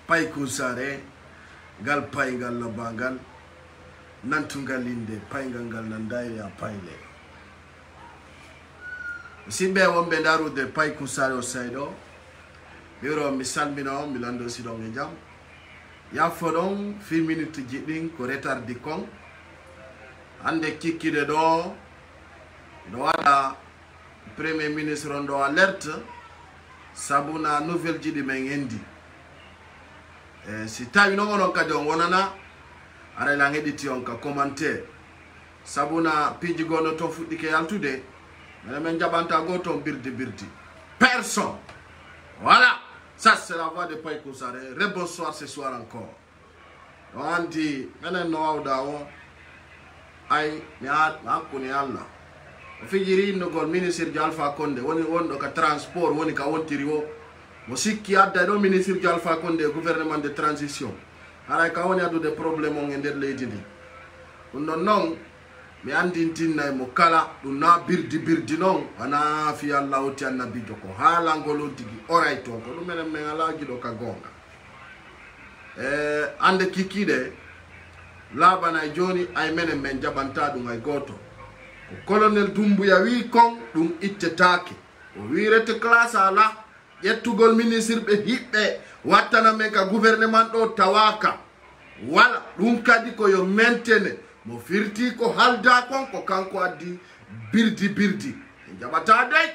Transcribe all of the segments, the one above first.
Pay kusare gal pay gal labangal nantungal inde pay gal nandaire a payle simbe wonbe daru de pay kusare o saydo biro mi salmino mi lando sidon e jam ya fodon fi minute jidin ko retardi kon ande kikkide do wada premier ministre on do alerte sabuna nouvelle jidi men endi si tawi non on kadi on wonana ara la ngediti on ka commentaire sabuna piji gono to fuddike yaltude men jabanta goto birdi personne. Voilà, ça c'est la voix de Pay Kusare. Rebonsoir ce soir encore. On dit menen no awda o ay mi akuni alla fijiri no gol ministre Alpha Condé woni wondo ka transport woni ka wontiri o mo sikki adda do ministre Alpha Condé gouvernement de transition ara ka woni adu de problème on nder leydi ndi non mi andintinay mo kala dum na birdi non ana fi Allah o ti annabi joko hala ngolo tigi oray to ko dum men ala gido ka gonga ande kikide labana joni ay menen men jabanta dum ay goto ko colonel Doumbouya wi kon dum ittetaake o wirete classe ala yettugol ministre be hibbe wattana men ka gouvernement do tawaka wala dum kadi ko yo maintene mo firti ko halda kon ko kanko addi birdi jabata day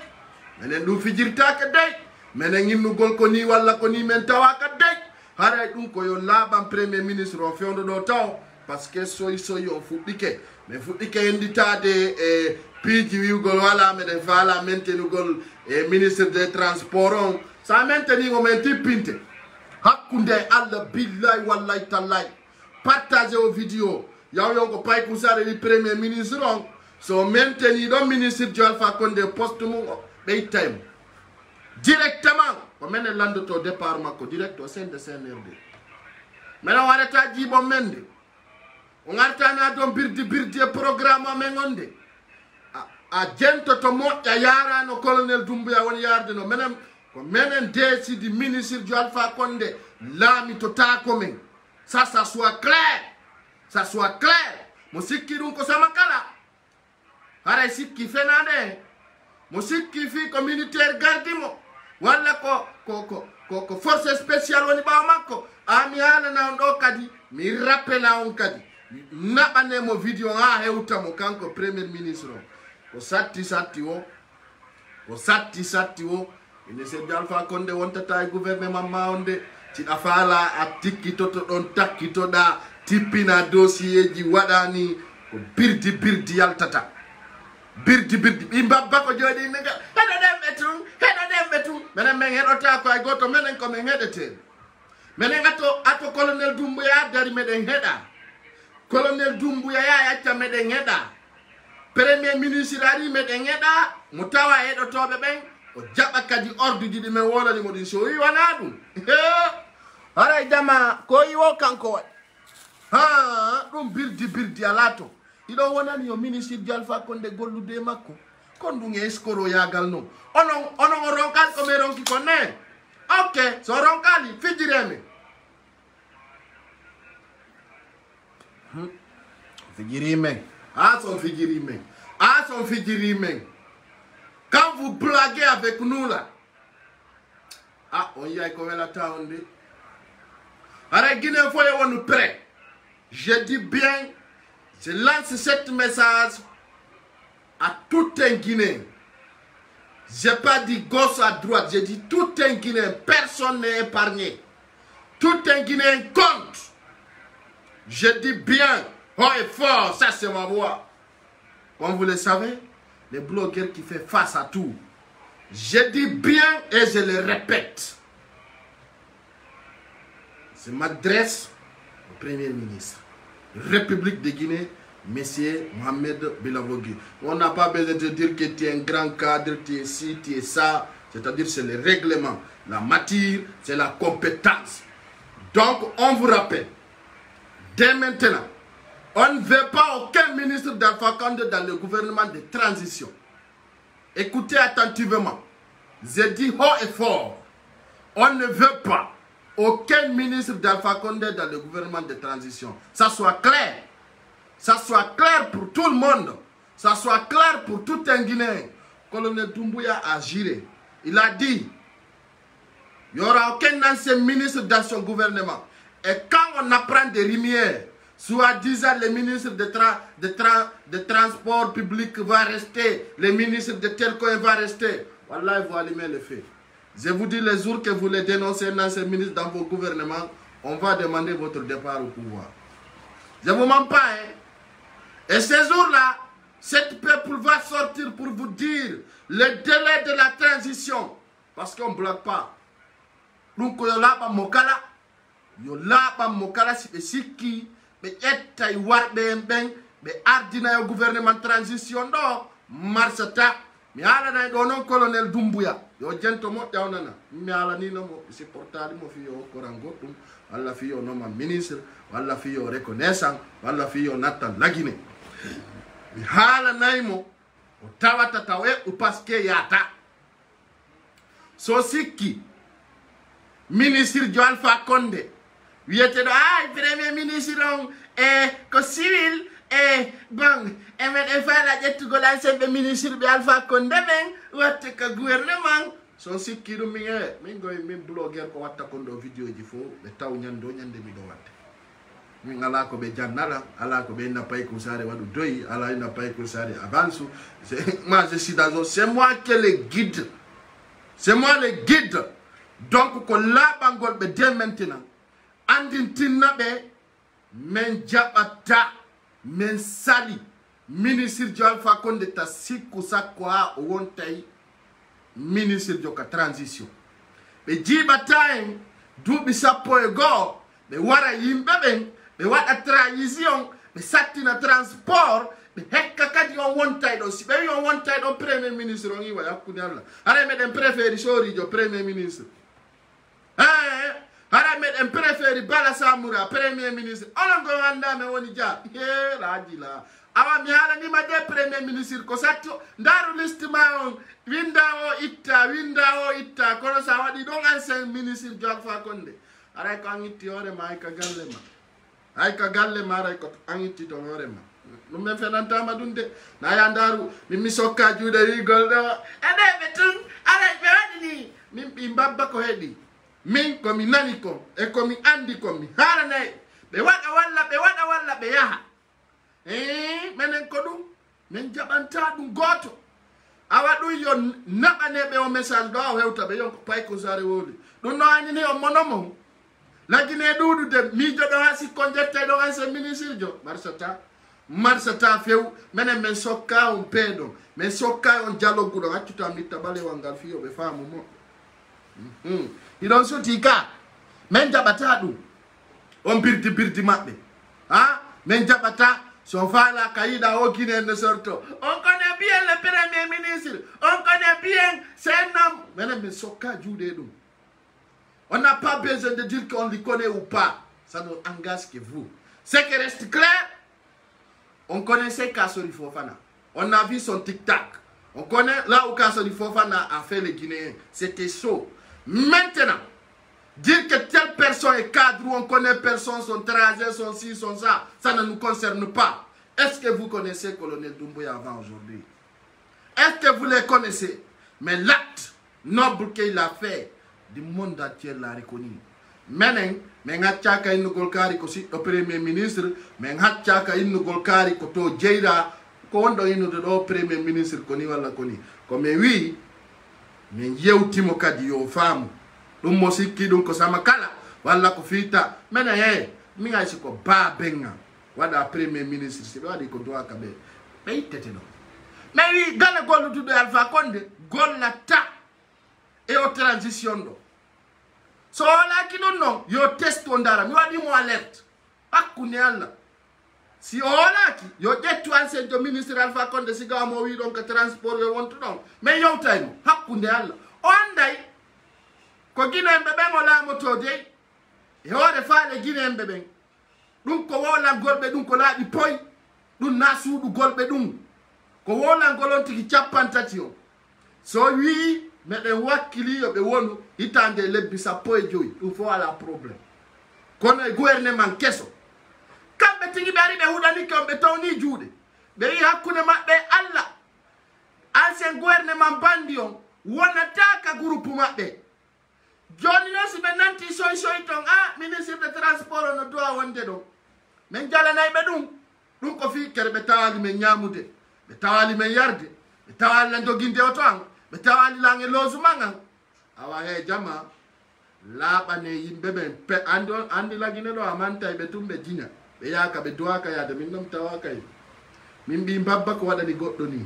menen dum fijirtaake day menen yinnugol ko ni walla ko ni men tawaka day haray dum ko yo laban premier ministre o fewndo do taw parce que soy on fuddike mais fuddike enditade piji wiugol wala meden fala maintenugol ministre des transports on sa mainteni o men tippinte hakkunde Allah billahi wallahi tallahi partager o vidéo yaw yon ko Pay Kusare li premier ministre on so mainteni do ministre Alpha Condé poste mum be time directement ko men lando to départ makko direct au sein de CNRD mena warata jibo mende on artana do birdi programme men onde a jento to moƴƴa yarano colonel Doumbouya woni yarde no menen ko menen décidi ministre Alpha Condé laami to tako men ça soit clair mo sikki dum ko sama kala hara sikki fenade mo sikki fi ko militaire gardimo walla ko force spéciale woni baw makko ami halana on do kadi mi rappela on kadi nabane mo vidéo ha hewta mo kanko premier ministre ko satti o ine se Alpha Condé wontata e gouvernement ma onde ti afala a tikkito to don takkito da tippina dossier ji wadani ko birdi yaltata birdi imbabba ko jodi nega hedo dembe tun menen men hedota ko ay goto menen ko men hedete menen ato colonel Doumbouya dari meden heda colonel Doumbouya ya yacca meden heda premier ministre ari meden heda mutawa hedotobe ben o jaba kadi ordre di men wolani modin so wi wana dum ara jama ko yiwo kanko dum birdi alato ido wonani yo ministre Alpha Condé gollude makko kon dum escoro yagal no onon ronkal ko me ronki ko ne ok so ronkali fijireme son fijirime quand vous blaguez avec nous là on y a ko wela tawnde ara Guinée foye wonu prêt. Je dis bien, je lance cet message à tout un Guinéen. Je n'ai pas dit gauche à droite, j'ai dit tout un Guinéen, personne n'est épargné. Tout un Guinéen compte. Je dis bien, haut et fort, ça c'est ma voix. Comme vous le savez, les blogueurs qui font face à tout. Je dis bien et je le répète. Je m'adresse au Premier ministre. République de Guinée, Monsieur Mohamed Bilavogi. On n'a pas besoin de dire que tu es un grand cadre, tu es ci, tu es ça. C'est-à-dire c'est le règlement. La matière, c'est la compétence. Donc, on vous rappelle, dès maintenant, On ne veut pas aucun ministre d'Alpha Condé dans le gouvernement de transition. Écoutez attentivement. Je dis haut et fort. On ne veut pas aucun ministre d'Alpha Condé dans le gouvernement de transition. Ça soit clair. Ça soit clair pour tout le monde. Ça soit clair pour tout un Guinéen. Colonel Doumbouya a géré. Il a dit, il n'y aura aucun ancien ministre dans son gouvernement. Et quand on apprend des lumières, soi-disant le ministre de transport public va rester, le ministre de tel coin va rester, voilà, il faut allumer le feu. Je vous dis, les jours que vous les dénoncez un ancien ministre dans vos gouvernements, on va demander votre départ au pouvoir. Je ne vous mens pas, hein. Et ces jours-là, cette peuple va sortir pour vous dire le délai de la transition. Parce qu'on ne bloque pas. Donc, il y a mokala. Il y a mokala, c'est qui mais etta warbe ben be ardina yo gouvernement transition do marsata mi ala na do non colonel Doumbouya yo jento mo dawnana mi ala ni no mo c'est portali mo fi yo korango dum walla fi yo no ma ministre walla fi yo reconnaissant walla fi yo natan lagine mi hala naymo o tawata tawe o paske yata so sikki ministre jo Alpha Condé wiyete do ay premier ministre on ko civil bon men fala ƴettugo lansemɓe ministre ɓe Alpha Condé ɓen watte ka gouvernement so sikki ɗum min goy min blogueur ko watta kon ɗo vidéo ji fo ɓe taw ñande miɗo watte min ala ko ɓe jannala ala ko ɓe nappay ko sare waɗu doyi ala nappay ko sare avance moi je suis dans c'est moi qui le guide c'est moi le guide donc ko laaɓangol ɓe dès maintenant andin tinnaɓe men jaɓata men sali ministre jo Alpha Condé ta sikku sakko ha o wontay ministre jo ka transition ɓe jiɓata en duuɓi 12 ɓe wara yimɓe ɓen ɓe waɗa trahison ɓe sattina transport ɓe hekka kadi on wontay ɗo si ɓe wi on wontay ɗon premier ministre on iwa hakkude Allah hara meɗen préféri sorijo premier ministre hara meɗen préféri Bala Samoura premier ministre onon go andame woni dia laaji la awa mi haalanima de premier ministre ko satto ndaru liste ma on winda o itta kono sa waɗi ɗon ancien ministre jo Alpha Condé aray ko an itti hoorema ay ka galle ma aray ko an itti to hoorema ɗum men fenantama ɗum de naya ndaru min mi sokka juuɗe wigol ɗo eɗeɓe tun aray ɓe waɗi ni min ɓi mbabba ko heeɗi min komi nani kon e komi andi kon mi haalanay ɓe waɗa walla ɓe yaha menen ko ɗum min jaɓanta ɗum gooto awa ɗum yo naɓaneɓe o message ɗo o hewta ɓe yon ko pay ko sare woli ɗum no anini o monomo lagine ɗuɗude miijo ɗo ha sikkon jettay ɗon ancien ministre jo marsata few menen min sokka on peeɗon min sokka on jaloguɗo accuta mitta ɓalewal ngal fiyo ɓe faamu moɓɓe iɗon soti ka min jaɓata ɗum on birdi maɓɓe min jaɓata so faala ka yiɗa o guinéenne sorto on connaît bien le premier ministre on connaît bien c'est nom menen min sokka juuɗe ɗum on n'a pas besoin de dire qu'on le connaît ou pas ça ne engage que vous ce qui reste clair on connaissait Kassori Fofana on a vu son tic-tac on connaît là où Kassori Fofana a fait les Guinéens c'était chaud. Maintenant, dire que telle personne est cadre ou on connaît personne, son trajet, son ci, son ça, ça ne nous concerne pas. Est-ce que vous connaissez Colonel Doumbouya avant aujourd'hui? Est-ce que vous les connaissez? Mais l'acte noble qu'il a fait, du monde entier l'a reconnu. Maintenant, men hatchaka inu golkari ko si premier ministre, men hatchaka inu golkari ko to jeira ko wondo inu do premier ministre koni wala koni. Comme oui, men yewtimo kadi yo faamu ɗum mo sikki ɗum ko sama kala walla ko fiita mene mi hay siko ba benga waɗa premier ministre si ɓe waɗi ko dowa ka ɓe ittete ɗo mais wi gala gollutuɗo Alpha Condé gollata e o transition ɗo so wolaki ɗum noon yo test o dara mi waɗimo alerte hakkunde Allah si o wolaki yo ƴettu ancien jo ministre Alpha Condé siga mo wi ɗon ko transport yo wontu ɗon mais yewtaymo hakkunde Allah o anday ko guinéemɓe ɓen o laamoto dey e hoore faale guinéemɓe ɓen ɗum ko wowlangol ɓe ɗum ko laaɓi poy ɗum na suuɗugol ɓe ɗum ko wowlangol on tigi capantati o so wi meɗen wakkili yo ɓe wonu hitande lebbi 15 ɗum fo ala probléme kono e gouvernement keso kamɓe tigi ɓe ari ɓe huɗanike on ɓe tawni juuɗe ɓe wi hakkude maɓɓe Allah ancien gouvernement bandi on wonataka groupe maɓɓe joni noon si ɓe nanti soy ton ministre de transport o no dowa wonde ɗo min jalanay ɓe ɗum ko fi kere ɓe tawali men ñamude ɓe tawali men yarde ɓe tawali la joginde oto an ɓe tawali lange logement an awa he jama laaɓane yimɓe ɓen andi lagine ɗo amantay ɓe tum ɓe jiña ɓe yaka ɓe dowaka yade min ɗom tawakay min mbi babba ko waɗani goɗɗo ni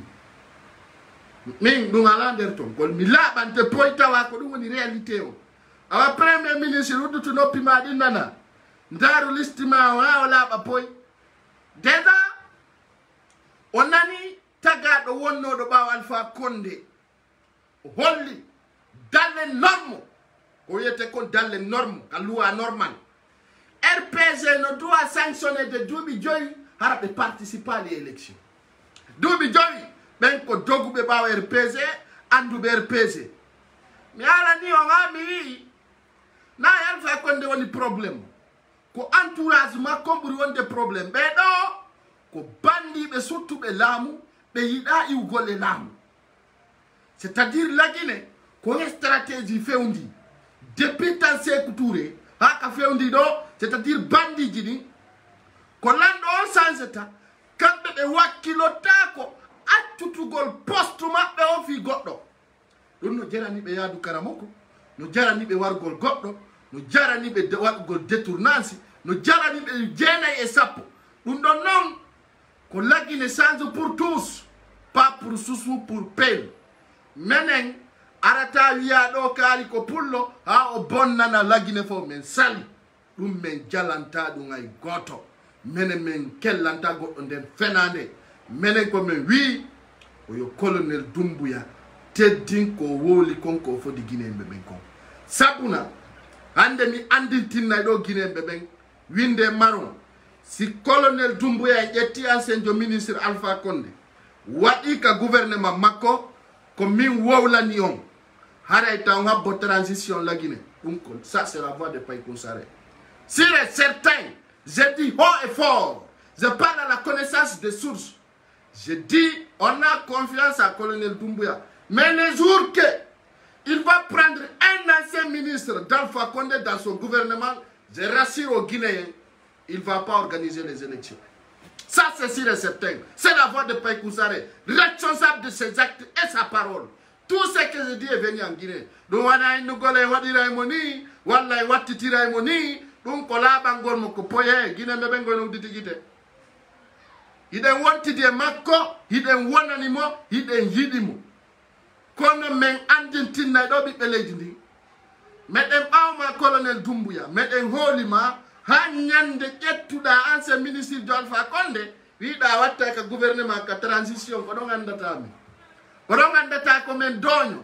min ɗum ala nder ton gol mi laaɓante poy tawa ko ɗum woni réalité o awa premier ministre uddutu noppi ma ɗi nana ndaaru liste ma o ha o laaɓa poy déjà o nani tagaɗo wonnoɗo ɓawo Alpha Condé o holli dalle norme ko wiyete kon dalle norme ka loi normal RPG no doit sanctionner de duuɓi 5 hara ɓe participa les élections duuɓi 5 ɓen ko doguɓe ɓawo RPG anduɓe RPG mi alani on ha mi wi na Alpha Condé woni probléme ko entourage makko ɓuri wonde probléme ɓeɗo ko bandiɓe sottuɓe laamu ɓe yiɗa iwgol e laamu c'est à dire lagine ko stratégie fewndi depuis tan Sékou Touré ha ka fewndi ɗo c'est à dire bandiji ɗin ko lanɗo on changeta kamɓe ɓe wakkilotako accutugol poste maɓɓe o fi goɗɗo ɗum no jarani ɓe yaadu karamoko no jarani ɓe wargol goɗɗo no jarani ɓe waɗugol détournance no jarani ɓe 9 ɗum ɗon noon ko lagine change pour tous pas pour susu pour peine menen arata wiya ɗo kaari ko pullo ha o bonnana lagine fof men sali ɗum men jalanta ɗum ay goto menen men kellanta goɗɗo nden fenande menen ko men wi oyo colonel Doumbouya teddin ko woli konko fodi guinéɓe ɓen kon sabuna hande mi andintinnay ɗo guinéɓe ɓen winde maron si colonel Doumbouya e ƴetti ancien ministre Alpha Condé waɗi ka gouvernement makko ko min wowlani on haray taw habbo transition la Guinée ɗum ko ça c'est la voix de Paye Kousaré s'il est certain je dis haut et fort je parle à la connaissance des sources je dis on a confiance à colonel Doumbouya mais les jours que il va prendre un ancien ministre d'Alpha Condé dans son gouvernement je rassure aux Guinéens il ne va pas organiser les élections. Ça, c'est sûr et certain. C'est la voix de Paye Kousaré, responsable de ses actes et sa parole. Tout ce que je dis est venu en Guinée. Donc, on a une gole wadiraimoni, wala watitiraimoni, donc on a bangol moko poye, Guinée me bengo no ditigite. Iden wanti de makko, iden wananimo, iden yidimo. Kono men andintin na do bi belejindi. Meden awma colonel Doumbouya, meden holima ha ñande ƴettuɗa ancien ministre de Alpha Condé wiɗa watta ka gouvernement ka transition ko ɗon andatami ko ɗon andata ko men doño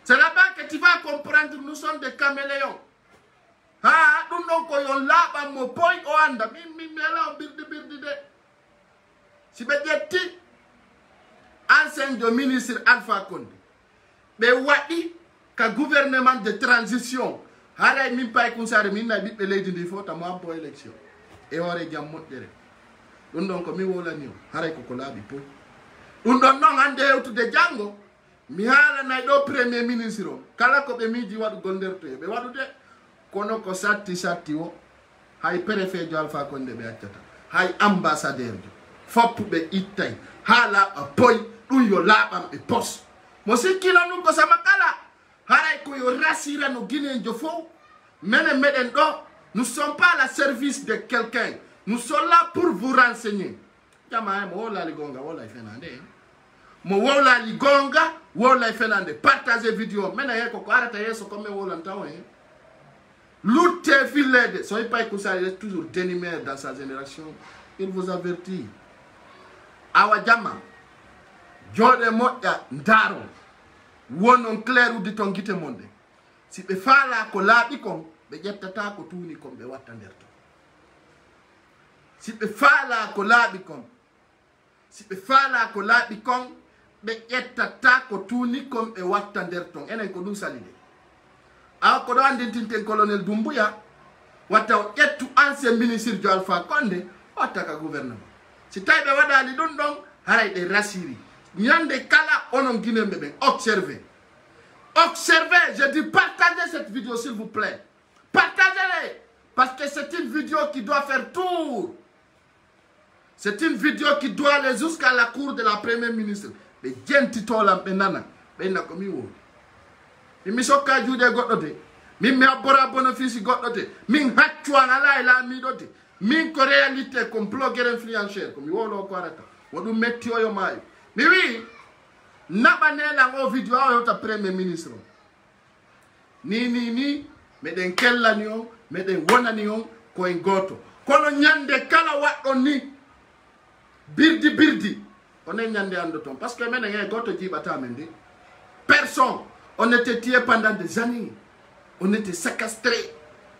c'est là-bas que tu vas comprendre nous sommes des caméléons ha ɗum ɗon ko yon laaɓanmo poy o anda min mela o birdi de si ɓe ƴetti ancien ministre Alpha Condé ɓe waɗi ka gouvernement de transition haray min Paye Kousaré min na ɓiɓɓe leydi ndi fof tamo abbo élection e hoore jam moƴƴere ɗum ɗon ko mi wolani o haray koko laaɓi poy ɗum ɗon noon hande hewtude janngo mi haalanay ɗo premier ministre o kala ko ɓe miiji waɗugol nder to ɓe waɗude kono ko satti o hay préfet jo Alpha Condé ɓe accata hay ambassadeur jo foppu ɓe ittay ha laaɓa poy ɗum yo laaɓam ɓe pos mo sikkino ɗum ko sama kala haray ko yo rasira no guinéjo fof menen meɗen ɗo nous sommes pas à la service de quelqu'un nous sommes là pour vous renseigner jama mo wolali gonga wolay fenande mo wolali gonga wolay fenande partagez vidéo menen he koko arata yesso comme wolanta o hen lutte fillede soy Paye Kousaré est toujours dénimer dans sa génération il vous avertit awa jama jooɗe moƴƴa ndaaro wonon clair uddi ton gite monde si ɓe faala ko laaɓi kon ɓe ƴettata ko tuuni kon ɓe watta nder ton si ɓe faala ko laaɓi kon si ɓe faala ko laaɓi kon ɓe ƴettata ko tuuni kon ɓe watta nder ton enen ko ɗum sali de awa ko ɗo andintinten colonel Doumbouya watta o ƴettu ancien ministre jo Alpha Condé watta ka gouvernement si tawi ɓe waɗali ɗum ɗon haray ɗe rasiri ñande kala onon guinéɓe ɓen observez je dis partagez cette vidéo s'il vous plaît partagez-les parce que c'est une vidéo qui doit faire tour c'est une vidéo qui doit aller jusqu'à la cour de la première ministre ɓe jentitolam ɓe nana ɓenna ko min woni mi sokka juuɗe goɗɗo de min mi abbora bénéfice goɗɗo de min haccuwan ala e laamiɗo de min ko réalité comme blogueur influenceur ko mi wolo ko arata woɗum metti oyo maayo mi wi naɓanelan o vidéo o yewta premier ministre o ni meɗen kellani on meɗen wonani on koye goto kono ñande kala waɗɗo ni birdi onen ñande ando toon par ce que menen e goto jiiɓata men de personne on était tué pendant des années on était séquestré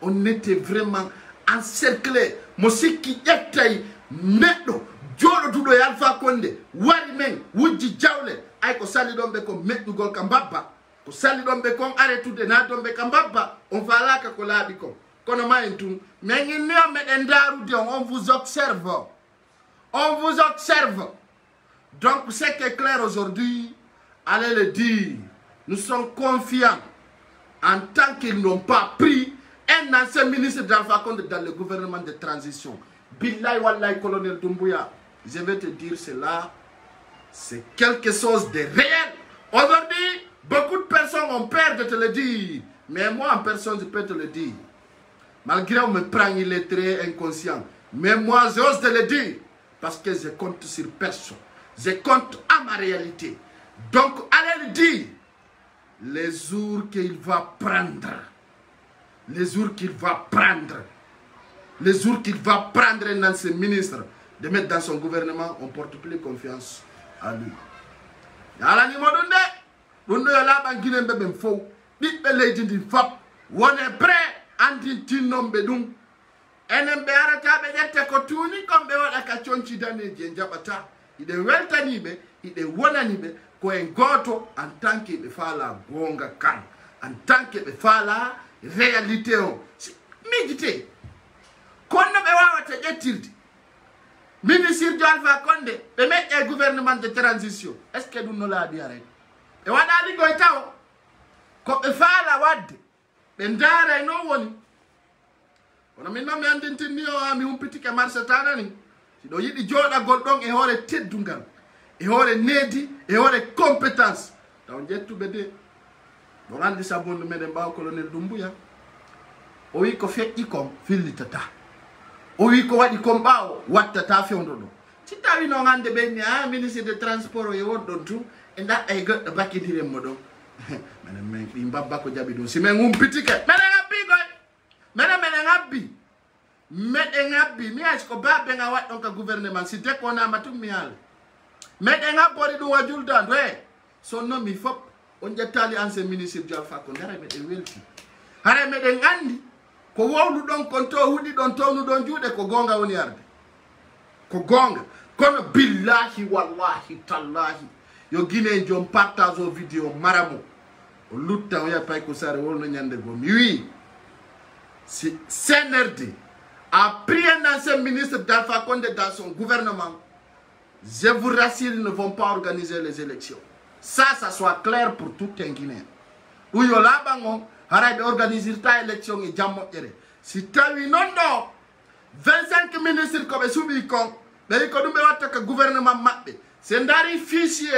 on était vraiment encerclé mo sikki ƴettay neɗɗo joɗotuɗo e Alpha Condé wari men wujji jawle ay ko sali ɗon ɓe kon meƴƴugol ka mbabba ko sali ɗon ɓe kon aretude na ɗon ɓe ka mbabba on falaka ko laaɓi kon kono ma en tun mais inni o meɗen darude on vous observe donc c'est que clair aujourd'hui allez le dire nous sommes confiants en tant qu'ils n'ont pas pris un ancien ministre d'Alpha Condé dans le gouvernement de transition. Billahi wallahi, colonel Doumbouya, je vais te dire cela, c'est quelque chose de réel. Aujourd'hui, beaucoup de personnes ont peur de te le dire, mais moi en personne je peux te le dire. Malgré on me prend illettré, inconscient, mais moi j'ose te le dire, parce que je compte sur personne. Je compte à ma réalité. Donc allez le dire. Les jours qu'il va prendre, dans ses ministres, de mettre dans son gouvernement, on ne porte plus confiance à lui. On est prêt à dire enembe arata be jette ko tuni kombe wada ka cionci dane je jabata ide weltanibe ide wonanibe ko en goto en tant que be fala gonga kan en tant que be fala réalité on méditer kono be wawata jettirde ministre de Alpha Condé be medde gouvernement de transition est ce que dun no laabi aray e wada li goy taw ko be fala wadde be ndara no woni kono min noon mi andintini o ami humpitike marché tanani siɗo yiɗi jooɗagol ɗon e hoore teddungal e hoore needi e hoore compétence taw jettuɓe de ɗon andi sabunde meɗen mbaw colonel Doumbouya o wi ko feƴƴi kon fillitata o wi ko waɗi kon ɓaawo wattata fewdo ɗo si tawi noon hande ɓenni a ministre de transport o e wonɗon tu e daɗɗa e goɗɗo bakkidirenmo ɗo minen min ɗi mbabba ko jaɓi ɗum si min humpitike meɗen abbi koy meɗen abbi mi hay ko babbe nga waɗɗon ka gouvernement si dekkonama tum mi haala meɗen abbori ɗum wa juldandu e sonno mi fop on ƴettali ancien ministre de Alpha Condé hara meɗen welti hara meɗen andi ko wowlu ɗon kon to huɗi ɗon townu ɗon juuɗe ko gonga woni arde ko gonga kono billahi wallahi tallahi yo guiné jom partage o vidéo maramo o lutta o yaha pay ko sare wolno ñande go mi wi si CNRD a pris un ancien ministre d'Alpha Condé dans son gouvernement, je vous rassure, ils ne vont pas organiser les élections. Ça soit clair pour tout un Guinéen. Où il y a là, on organiser l'élection et jammo. Si tu as eu 25 ministres comme Soubikon, mais il y a un gouvernement mappé. C'est un fichier,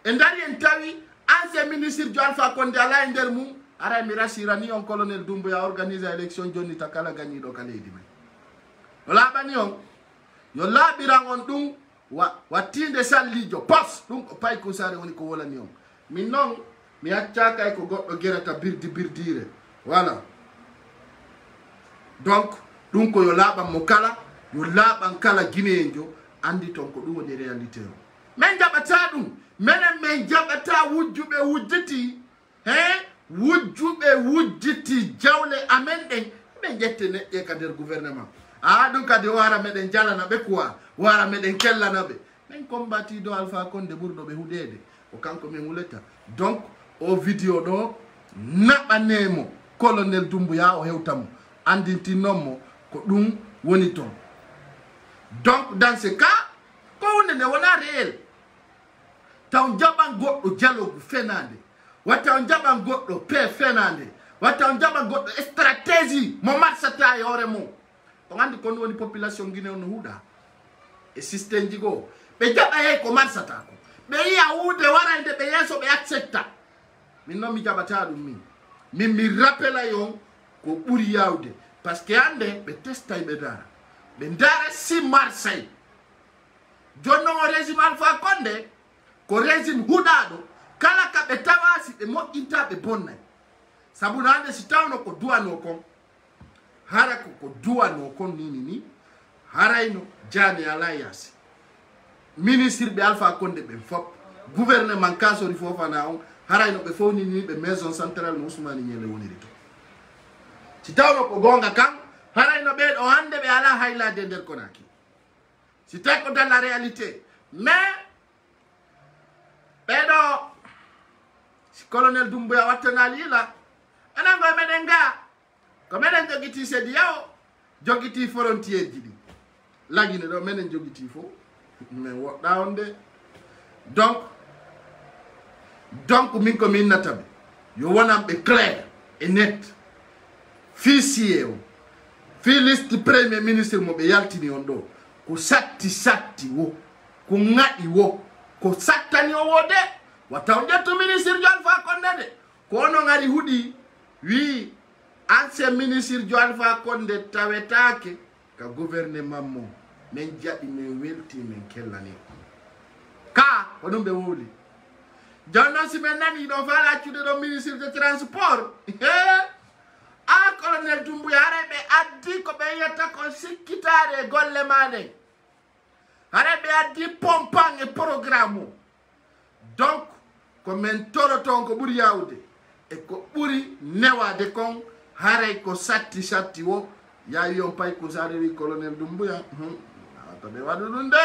et un ancien ministre d'Alpha Condé à l'Indermou. Ara mi rasirani on colonel Doumbouya organise élection Johnny Takala gagné do kala idi men wala bani on yo labiran on dum watinde sallijo pos dum ko pay ko sare woni ko wolani on min non mi acca kay ko goddo gerata birdire voilà donc dum ko yo laban mo kala yo laban kala guinéenjo andi ton ko dum woni réalité o men jabata dum men jabata wujjube wujjiti wujjube wujjiti jawle amen ɗen ɓe jette neɗɗe ka nder gouvernement ɗum kadi wara meɗen jalana ɓe quoi wara meɗen kellana ɓe min combatiɗo Alpha Condé ɓurɗo ɓe huɗede ko kanko min wuleta donc o vidéo ɗo naɓanemo colonel Doumbouya o hewtamo andintinnommo ko ɗum woni toon. Donc dans ce cas ko hunde nde wona réel taw jaɓan goɗɗo jalogu fenade watta on jaɓan goɗɗo pe fenade watta on jaɓan goɗɗo stratégie mo marsata e hoore mum on andi kon woni population guinéo no huuɗa e système ji goo ɓe jaɓa hey ko marsata ko ɓe yiya huude warande ɓe yeeso ɓe accepta min noon mi jaɓata ɗum min mi rappela yon ko ɓuri yawde par ce que hande ɓe testay ɓe dara ɓe dara si marsay jonnon o régime Alpha Condé ko régime huɗaɗo kala ka ɓe tawasi ɓe moƴƴinta ɓe bonnay sabu hande si tawno ko duwano kon hara ko duwano kon ni harayno jani ala yasi ministre ɓe Alpha Condé ɓen fop gouvernement Kassory Fofana on harayno ɓe fownini ɓe maison centrale no Ousmane Niele woniri to si tawno ko gonga kan harayno ɓeɗo hande ɓe ala haylade nder Konaki si tawi ko dans la réalité mais ɓeɗo si colonel Doumbouya wattana liila enen go meɗen ga ko meɗen jogiti sedi yawo jogiti frontiére ji ɗi lagine ɗo meɗen jogiti fof min woɗɗa on de donc min ko min nataɓe yo wonanɓe clair et net fichier o fi liste premier ministre mo ɓe yaltini on ɗo ko satti wo ko ŋaɗi wo ko sattani o wo de watta on ƴettu ministre jo Alpha Condé de ko onon ari huuɗi wi ancien ministre jo Alpha Condé tawetake ka gouvernement mo min jaɓi min welti min kellani ka ko ɗum ɓe wowli jonnon si min nani ɗo fa accude ɗo ministre de transport a colonel Doumbouya hare ɓe addi ko ɓe yetta ko sikkitare golle maɗen hare ɓe addi pompan e programme o donc ko min toroton ko ɓuuri yawde e ko ɓuuri newade kon haray ko satti wo yawi on pay ko sare wi colonel Doumbouya to ɓe waɗu ɗum de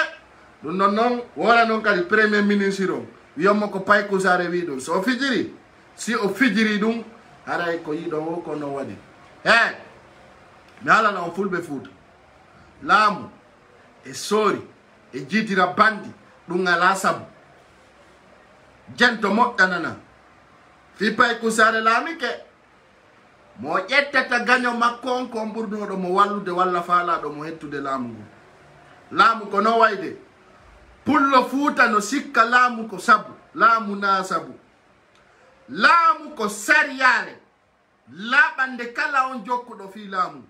ɗum non noon wora noon kadi premier ministre o wiyonmo ko pay ko sare wi ɗum so o fijiri si o fijiri ɗum haray ko yiɗon o ko non waɗi mi halana on fulɓe Fuuta laamu e soori e jiidira bandi ɗum ala sabu jento moƴƴanana fi pay kusare laamike mo ƴettata gaño makko on ko ɓurnoɗo mo wallude walla faalaɗo mo hettude laamu ngu laamu ko no wayde pullo Fuuta no sikka laamu ko sabu laamu na sabu laamu ko sariyare laaɓande kala on jokkuɗo fi laamu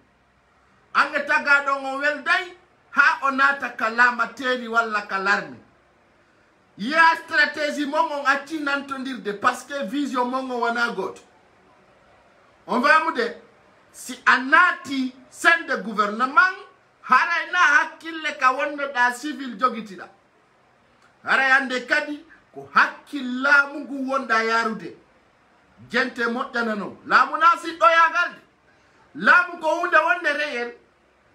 ange tagaɗon on welday ha o naata ka laamateri walla ka larme ya stratégie mon on acci nantodirde par ce que vision mon on wona goto on wamude si a naati sein de gouvernement haray na hakkille ka wonnoɗa civil jogitiɗa haray hande kadi ko hakkil laamu ngu wonɗa yarude jente moƴƴana non laamu na siɗɗo yagalde laamu ko hunde wonde réel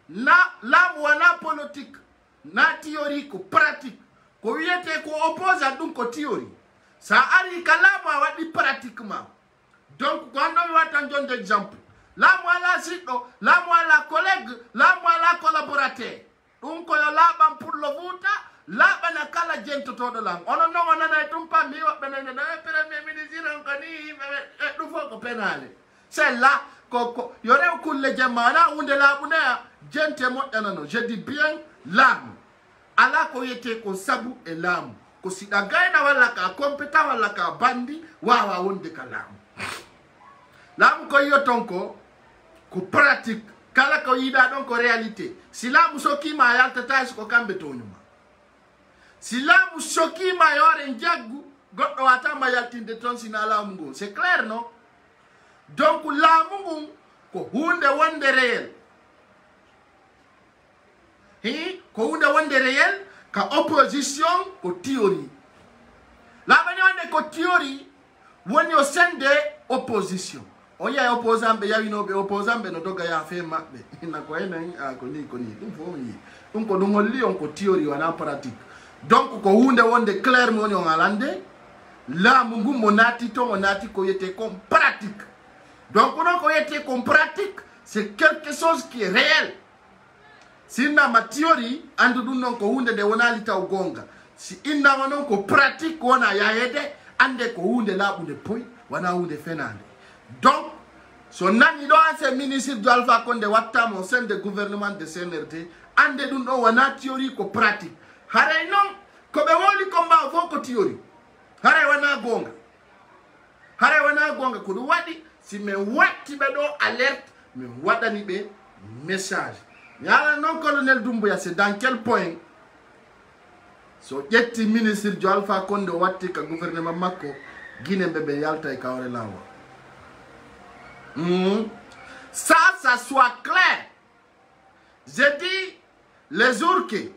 na laamu wona politique na théorie ko pratique ko wiyete ko opposant ɗum ko théorie sa ari ka laamu a waɗi pratiquement donc ko hanɗo mi wattan jonde exemple laamu ala siɗɗo laamu ala collègue laamu ala collaborateur ɗum koyo laaɓan pour le Fuuta laaɓana kala jentotoɗo laamu onon noon o nanay ɗum pam mi woɓɓe nane no premier ministre on ko ni yimɓe ɗum fof ko penale c'est là ko yo rew kulle jemma wona hunde laaɓuneya jente moƴƴanano je dis bien laamu ala ko yete ko sabu e laamu ko siɗa gayna walla ka compétent walla ka bandi wawa wonde ka laamu laamu ko yiyoton ko pratique kala ko yiɗa ɗon ko réalité si laamu sokkima a yaltata so ko kamɓe toñuma si laamu sokkima yore jaggu goɗɗo watama yaltinde toon sina laamu ngu c'est clair non donc laamu ngun ko hunde wonde réel ko hunde wonde réel ka opposition ko théorie laaɓani wonde ko théorie woni o sein de opposition on ya opposant be ya wino be opposant be no doga ya fe mabbe na ko enen ko ni dum fo yi dum ko dum holli on ko théorie wana pratique donc ko hunde wonde clair mo on alande la mungu monati to monati ko yete comme pratique donc on ko yete comme pratique c'est quelque chose qui est réel sinna ma théorie andu dum non ko hunde de wonali taw gonga si inna wonon ko pratique wona ya hede ande ko hunde labunde poy wana hunde fenande donc so nani do ancien ministre de Alpha Condé wattama au sein du gouvernement de CNRD ande dum do wana théorie ko pratique haray non ko be woli combat fo ko théorie haray wana gonga ko do wadi si me watti be do alerte me wadani be message yala non colonel Doumbouya c'est dans quel point so yetti ministre de Alpha Condé watti ka gouvernement makko Guinée bebe yalta e kawre lawa ça soit clair. J'ai dit les jours que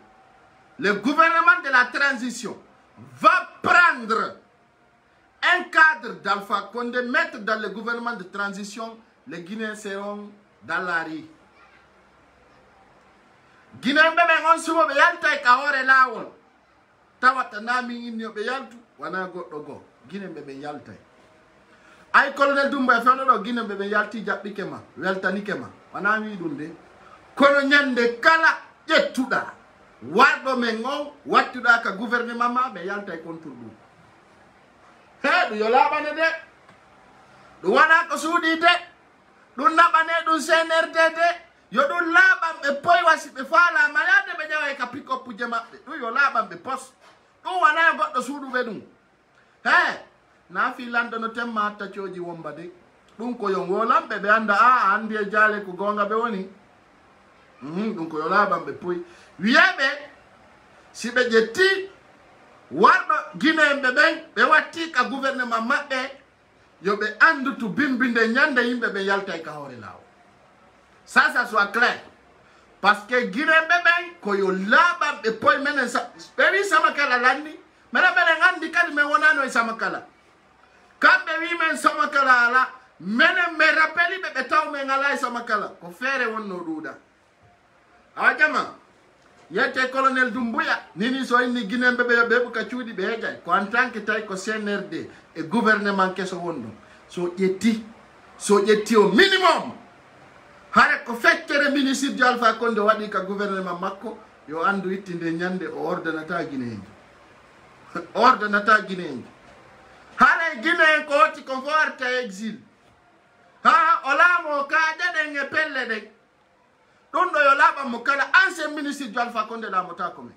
le gouvernement de la transition va prendre un cadre d'Alpha Condé, mettre dans le gouvernement de transition, les Guinéens seront dans la rue. Guinéens bebe on sumo be yalta e kawre lawa tawata nami inni be yaltu wana goddo go Guinéen bebe yalta ay colonel Doumbouya feno do Guinée bebe yalti jabbi kema weltani kema wana wi dunde kono nyande kala jettuda wardo men ngo wattuda ka gouvernement ma be yalta e contour dum he do yo labane de do wana ko suudi de do nabane do CNRD de yo do labam be poy wasi be fala mayade be jawa ka pick up jema do yo labam be post do wana goddo suudu be dum he na fi lando no temma ta cioji wombade dum ko yon wolambe be anda andi e jale ko gonga be woni dum ko yolabam be poy wiebe si be jetti wardo Guinée be watti ka gouvernement mabbe yo be andu to bimbinde nyande yimbe be yalta e ka hore law ça soit clair parce que Guinée bebe ko yo labam be poy menen sa be samakala landi mera be ngandi kadi me wonano e samakala kambe wi men samakala ala menen me rappeli be taw men ala samakala ko fere wonno duda ajama yete colonel Doumbouya nini so inni Guinée be ka ciudi be hegay ko en tant que tay ko CNRD e gouvernement keso wondo so yetti au minimum hare ko fettere ministre de Alpha Condé wadi ka gouvernement makko yo andu ittinde nyande o ordonata Guinée hare Guinée ko ti ko forte exil olamo ka dede nge pelle de don do yo laba mo kala ancien ministre de Alpha Condé la mota ko men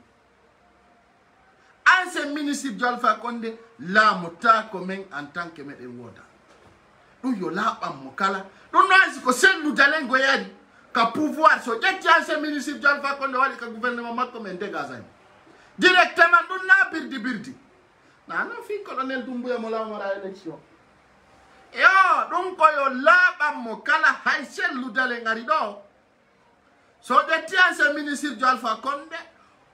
ancien ministre de Alpha Condé la mota ko men en tant que meden woda do yo laba mo kala don no ko selu dalengo yadi ka pouvoir so jetti ancien ministre de Alpha Condé wali ka gouvernement makko men dégazan directement don na birdi na fi colonel Doumbouya mo la mara élection yo donc ko yo laba mo kala haisel ludale ngari do so de tianse ministre de Alpha Condé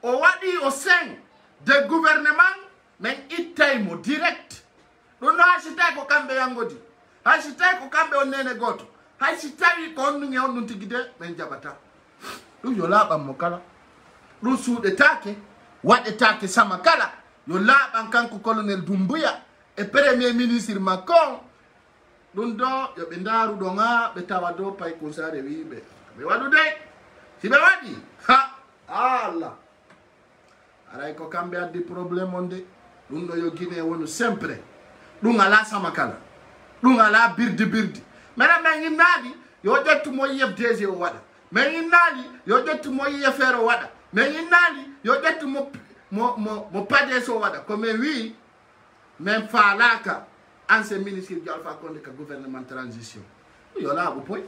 o wadi au sein de gouvernement men itay mo direct do no hasita ko kambe yangodi hasita ko kambe onene goto hasita wi ko onnu nge onnu tigide men jabata du yo laba mo kala du suude take wade take sama kala yo laba kanko colonel Doumbouya e premier ministre Macron dun do yo be ndaru do nga be tawa do pay ko sare wibe be wadu de sibe wadi ha Allah aray ko kambe addi problème onde dun do yo Guinée wonu sempre dun ala samakala dun ala birdi mera mengi nadi yo jettu mo yeb DG o wada mengi nadi yo jettu mo yefere o wada mengi nadi yo jettu mo pade so wada comme oui même falaka ancien ministre de Alpha Condé ka gouvernement transition yo la bu poy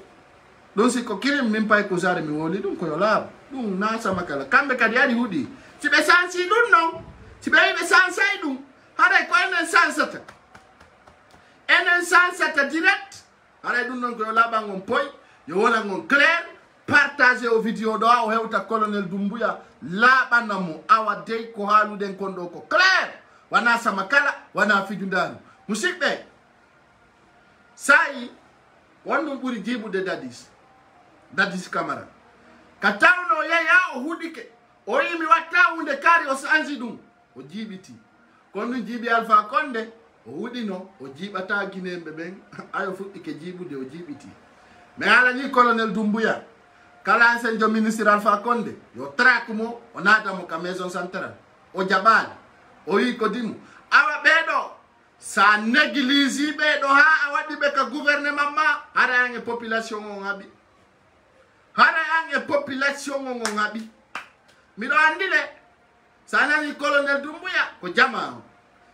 don si ko kirim min pay ko zare mi woni dum ko yo la dum na sama kala kambe kadi ari hudi si be sansi dum non si be sansai dum hada ko enen sansata direct hada dum non ko yo la ba ngon poy yo wona ngon clair partager o vidéo do o hewta colonel Doumbouya la banamo awa dey ko haluden kondo ko clair wana sama kala wana fijundaru musikbe sai wonno buri jibude dadis Camara ka tawno yeya o hudike o yimi watta hunde kari o sanji dum o jibiti kono jibi Alpha Condé o hudino o jibata ginembe ben ayo fuddike jibude o jibiti mais ala ni colonel Doumbouya kala ancien ministre Alpha Condé yo track mo o nata mo ka maison centrale o jabal o yi ko dimu awa bedo sa néglige bedo ha awadi be ka gouvernement ma hara yange population on ngabi hara yange population on ngabi mi do andile sa nani colonel Doumbouya ko jama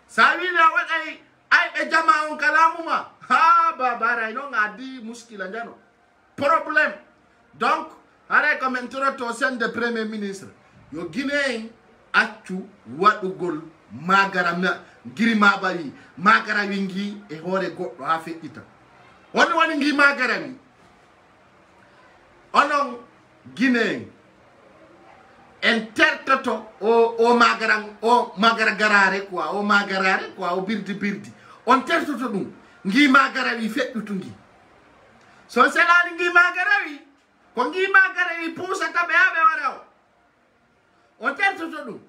sa wina wadai ay be jama on kalamuma ha babara ino ngadi muskila njano problème donc hara commentero to sen de premier ministre yo Guinée accu wadugol magara giri mabari magara wingi e hore goddo ha feita woni ngi magara mi onon Guinée intertoto o magara garare quoi o birdi on tertoto dum ngi magara wi feddutu ngi so selani ngi magara wi ko ngi magara wi pusa tabe abe waraw on tertoto dum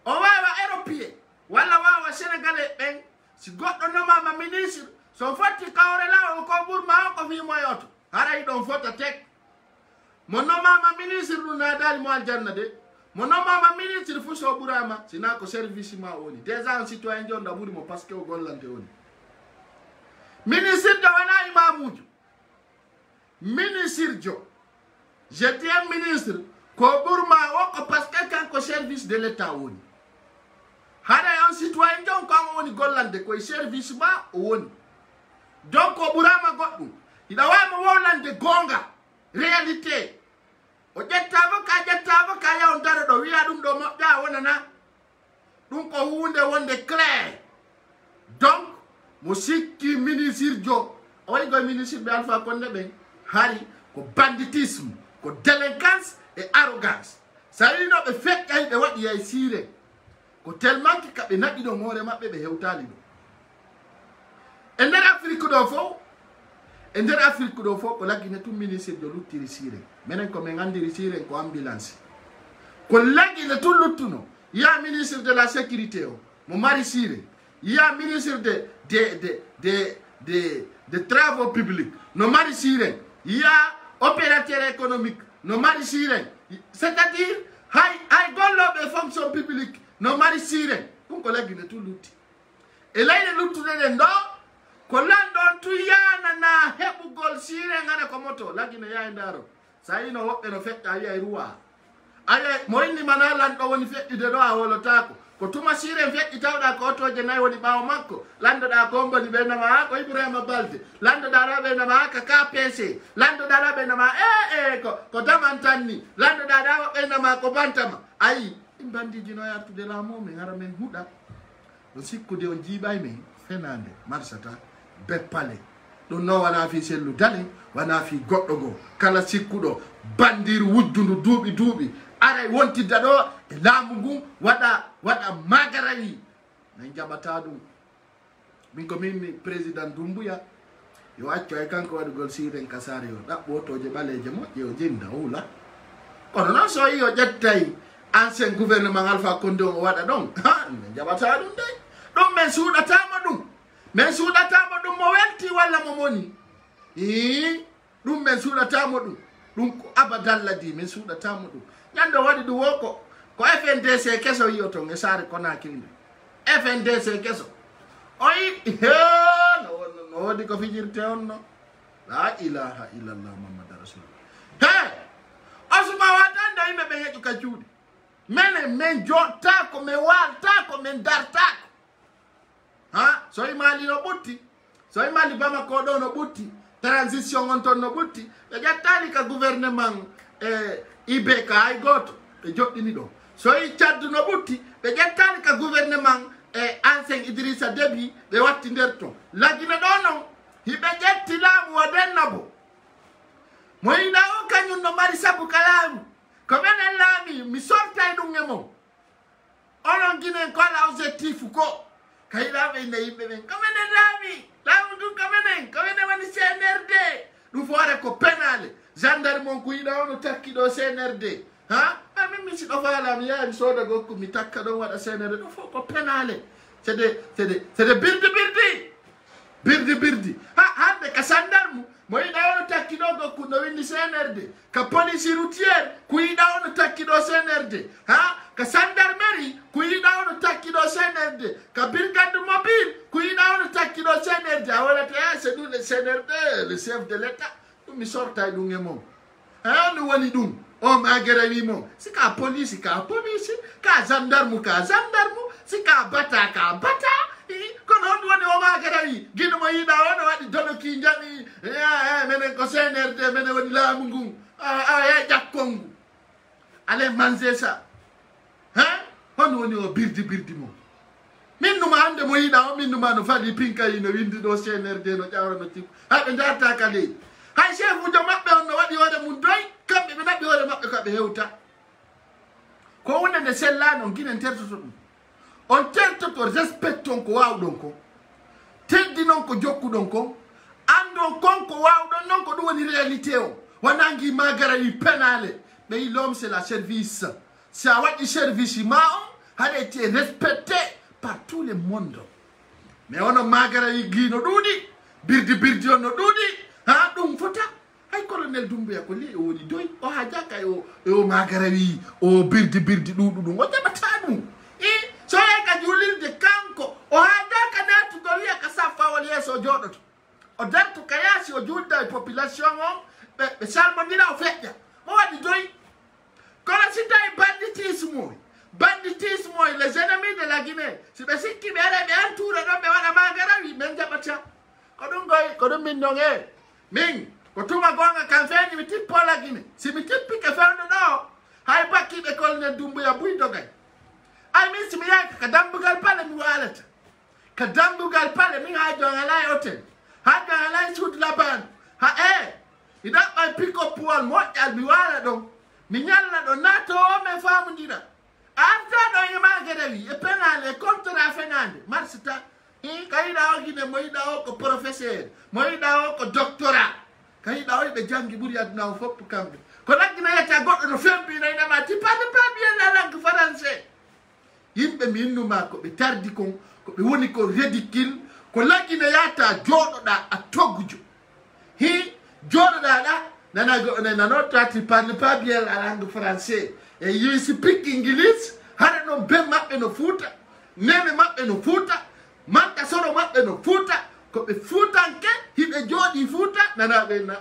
o wawa européen wala wawa sénégalais ben si goddo no mama ministre so fatti kawre lawo ko burma ko fi moyoto haray don fota tek mo no mama ministre du na dal mo aljanna de mo no mama ministre fu so burama sina ko service ma woni déjà un citoyen jonda buri mo parce que o gollante woni ministre de wana imamujo ministre jo j'étais un ministre ko burma o ko parce que kan ko service de l'état woni hada un citoyen jon kan woni gollante ko service ma woni donc ko burama goddu ida wa mo wolande gonga réalité o jettavo ka ya on daro do wiya dum do mabda wonana dum ko hunde wonde clair donc mo sikki ministre jo o way go ministre be Alpha Condé be hari ko banditisme ko délinquance et arrogance sarino be fekk ay be wadi ay sire ko tellement ki kabe nadi do ngore mabbe be hewtali do en der Afrique do fo ko lagine tum ministre de luttiri sire menen ko me ngandiri sire ko ambulance ko lagine tum luttuno ya ministre de la sécurité o mo mari sire ya ministre de travaux publics no mari sire ya opérateur économique no mari sire c'est-à-dire hay gollobe fonction publique no mari sire ko lagine tum lutti e layne luttude den do ko landon tu yana na hebugol sire ngana ko moto lagina yaay ndaro sayino wobbe no fetta yaay ruwa aya moyni mana lando woni feddide do a wolotako ko tuma sire feddi tawda ko toje nay woni bawo makko lando da ko ngoni be nama ko Ibrahima Balde lando da rabe nama ka KPC lando da rabe nama ko damantanni lando da wobbe nama ko bantama ayi imbandi jino yartude la momi ngara men huda do sikkude on jibay men fenande marsata beppale do no wana fi sellu dali wana fi goddo go kala sikkudo bandir wujjundu duubi ara wonti dado e lamugu wada magarayi na jabata dum min ko min président Doumbouya yo accio e kanko wadi gol siren kasare yo dabbo toje baleje mo yo jinda wula kono non so yo jettay ancien gouvernement Alpha Condé o wada don ha na jabata dum dey dum men suudata dum men suudata dum mo welti walla mo moni dum men suudata dum ko abadalla di men suudata dum nyando wadi du woko ko FNDC keso yoto ngesare kona kinde FNDC keso oyi no wadi ko fijirte onno la ilaha illallah muhammad rasulullah asuma wadanda imbe be heju kajudi men jota ko me walta ko men darta so imali no butti so imali bama ko do no butti transition on ton no butti e jattali ka gouvernement IBK ay goto e joddini do so i Tchad no butti be jattali ka gouvernement ancien Idrissa Déby be watti nder ton lagina do non hibe jetti lamu wadennabo moyna o kanyun no mari sabu kalamu ko menen lami mi sortay dum ngemo onon ginen ko la objectif ko kayla be ne yimbe ben ko menen lami lamu du ɗum kamene woni CNRD ɗum foore ko penale gendarme on ko yiɗa ono takkiɗo CNRD ha min mi siɗo faala mi yaha mi sooda gokku mi takka ɗon waɗa CNRD ɗum fof ko penale c'est de birdi ha hande ka gendarme mo yiɗa ono takkiɗo gokku no winni CNRD ka police routière ko yiɗa ono takkiɗo CNRD ha ka gendarmerie ko yiɗa ono takkiɗo CNRD ka brigade mobile ko yiɗa ono takkiɗo CNRD a wolata c'est ɗum le CNRD le chef de l'état ɗum mi sorta ɗum e mom ha no woni ɗum o magara wi mom si ka police ka gendarme si ka bata kono on woni o magara wi guino mo yiɗa ono waɗi doloki jaɓi menen ko CNRD menen woni laamu ngun ƴakkol ngu ale mange ça on woni o birdi mo min numa hande mo yiɗa o min numa no faɗi pinkayi no windi ɗo CNRD no ƴawra no tikku haɓe darta ka leydi hay chef ujo maɓɓe on no waɗi hoore mum doy kamɓe ɓe naɓɓi hoore maɓɓe kaɓe hewta ko hunde nde sellani on guinen tertoto ɗum on tertoto respect on ko wawɗon ko teddi noon ko jokkuɗon ko andon kon ko wawɗon noon ko ɗum woni réalité o wonangi magara yi penale ɓeyi l'homme c'est la service si a waɗi service ma on haɗa été respecté par tout le monde mais ono magara yi guino ɗuuɗi birdi on no ɗuuɗi ha ɗum fota hay colonel Doumbouya ko li o woni doy o ha jakka o magara wi o birdi ɗuuɗu ɗum o jaɓata ɗum so ka julirde kanko o ha jakka natugol wiya ka saffawol yeeso joɗoto o dartu ka yaasi o julda e population on ɓe salmodira o feƴƴa o waɗi doy kono si tawi banditisme o les ennemis de la Guinée si ɓe sikki ɓe ara ɓe entoura ɗon ɓe waɗa magara wi men jaɓata ko ɗum min non min ko tuma gonga kan feeñi mi tippola Guinée si mi tippike fewno ɗo hay bakkiɓe colonel Doumbouya buydogay ay min simi yaha ka dambugal pale mi walata ka dambugal pale min ha jon ala e hôtel ha jon ala e suudu labane ha mi ɗaɓɓay pick-up puwal moƴƴal mi wala ɗon mi ñalla ɗo natto o men famodira arta ɗo e magere wi e penale e contrat fenade marsita ka yiɗa o Guinée mo yiɗa o ko professeur mo yiɗa o ko doctorat ka yiɗa o ɓe jangi ɓuuri aduna o fof kamɓe ko laggina yetta goɗɗo no fembinayinama ti parle pas bien la langue français yimɓe mi innuma ko ɓe tardi kon ko ɓe woni ko ridicule ko laggina yatta jooɗoɗa a toggujo jooɗoɗa ɗa nanotata ti parle pas bien la langue français e you speak English haɗa ɗon be maɓɓe no fuuta neme maɓɓe no fuuta manka soro maɓɓe no fuuta ko ɓe fuutanke hiɓe jooɗi fuuta nanaɓe na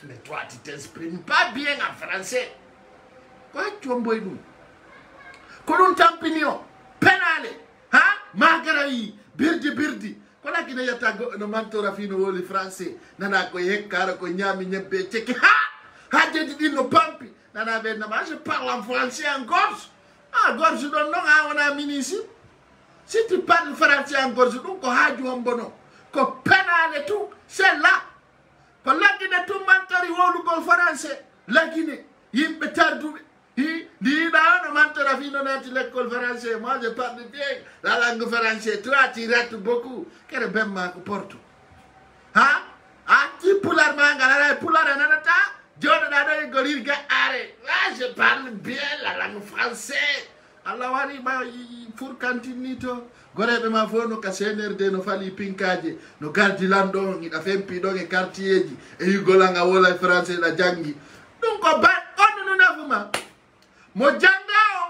mais toi tu t'exprimes pas bien en français ko haccu on boy ɗum ko ɗum tampini o penale ha magara yi birdi ko laggina yetta goɗɗo no mantora fi no woli français nana ko hekkara ko ñaami ñebbe cekki ha jeji ɗin no pampi nana ɓe nama je parle en français en gorge gorge ɗon noon ha wona ministre si tu parles français en gorge ɗum ko haaju on bono ko penale tout c'est là ko laggine tum mantori wolugol français laggine yimɓe tarduɓe ndi yiɗa ono mantora fi no nati l'école français moi je parle bien la langue français toi tu rates beaucoup kere bemma ko porto ha ti pular ma ngal ala pular nanata joɗoɗa ɗo e golir gaɗɗare je parle bien la langue français Allah wari ma furkantini to goreɓe ma fof no ka CNRD no fali pinkaje no gardi lanɗo on iɗa fempi ɗon e quartier ji e yugolanga wola e français ɗa jangi ɗum ko ba on no nafuma mo janga o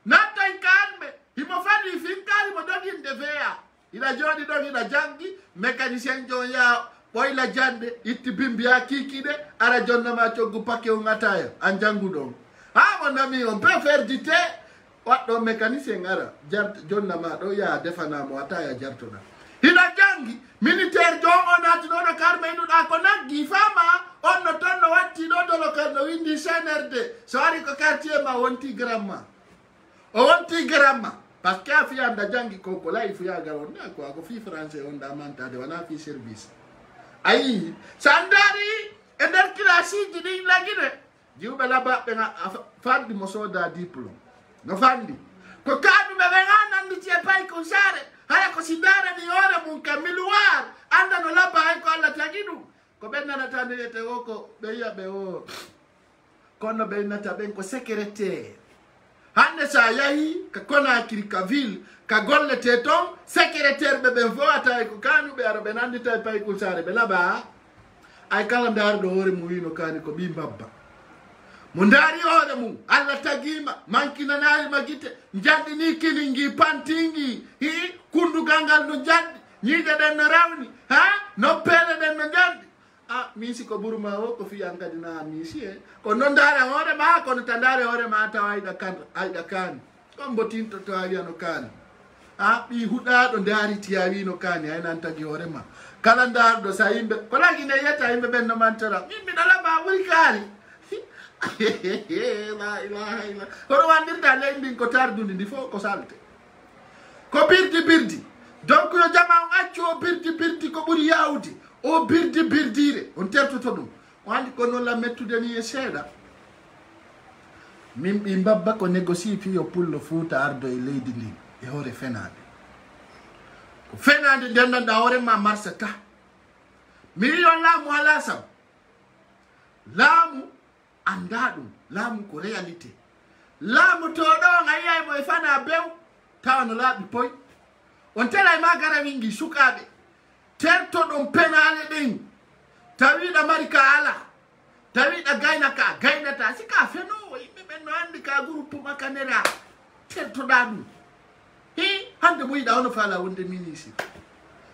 natta en kalɓe himo fali finkari mo doginde feya iɗa jooɗi ɗon iɗa jangi mécanicien jon yaa ɓoyla jande itti bimbiya kikiɗe ara jonnama coggu paquet o gataya an jangu ɗon ha mo nami on peut faire du thé waɗɗo mécanicien ara jonnama ɗo ya defanamo ataya jartoɗa hina jangi militaire jon o nati ɗo ɗo karme inuɗa ko naggi fama on no ton no watti ɗo dolokar no windi CNRD so ari ko quartier ma wonti gramma o wonti gramma par ce que a fiyanda jangi koko layi fuyagal on ne ko ako fi français on ɗa mantade wona fi service ayi so andari e nder classe ji ɗin lagine jiwɓe labaɓɓe fandi mo soda diplôme no fandi ko kaɗuɓe ɓe ga nanditi e pay ko sare haya ko si darani hoore mum ka miloir an anda no labba hay ko Allah tagi ɗum ko ɓen nanata ndeyete o ko ɓe yiya ɓe o kono ɓe nata ɓen ko secrétaire hande sa yahi ka Conakry ka ville ka gollete toon secrétaire ɓe ɓen fo ata ko kanuɓe ara ɓe nandita e paykul sare ɓe laɓa ay kala ndaariɗo hoore mum wino kani ko ɓi babba mo ndaari hoore mum Allah tagima mankinanarima guite jaɗɗini kilingi pantingi hi kundugal ngal no jaɗɗi ñiiɗe ɗen no rawni ha noppeele ɗen no jaɗɗi miisi ko ɓurma o ko fiyan kadi na miisi e ko non ndaare hoore ma kono ta ndaare hoore ma taw ayɗa kaani kon mbo tinto to a wiyano kaani ɓi huɗaɗo ndaariti a wino kaani hay nan tagi hoore ma kala ndaarɗo sa yimɓe ko lagi ne yetta yimɓe ɓen no mantara min mbiɗa laɓa ɓuri kaari la ilaha illa hono wandirta leydi ndin ko tardundi ndi fof ko salte ko birdi donc yo jama on accu o birdi ko ɓuri yawde o birdire on tertoto ɗum o andi ko noon la mettude ni e seeɗa min ɓi babba ko négocie fi yo pullo Fouta ardo e leydi ndin e hoore fenade ko fenade ndendanɗa hoorema marsata mi wi on laamu ala sam laamu anda ɗum laamu ko réalité laamu to ɗon a yiyaymo e fana bew tawa no laaɓi poy on tela e ma gara wingi sukaɓe tertoɗon penale ɗin tawiɗa mari ka ala tawiɗa gayna ka gaynata si ka fenowo yimɓe ɓen no andi ka groupe makanera tertoɗa ɗum hi hande mo yiɗa hono faala wonde ministre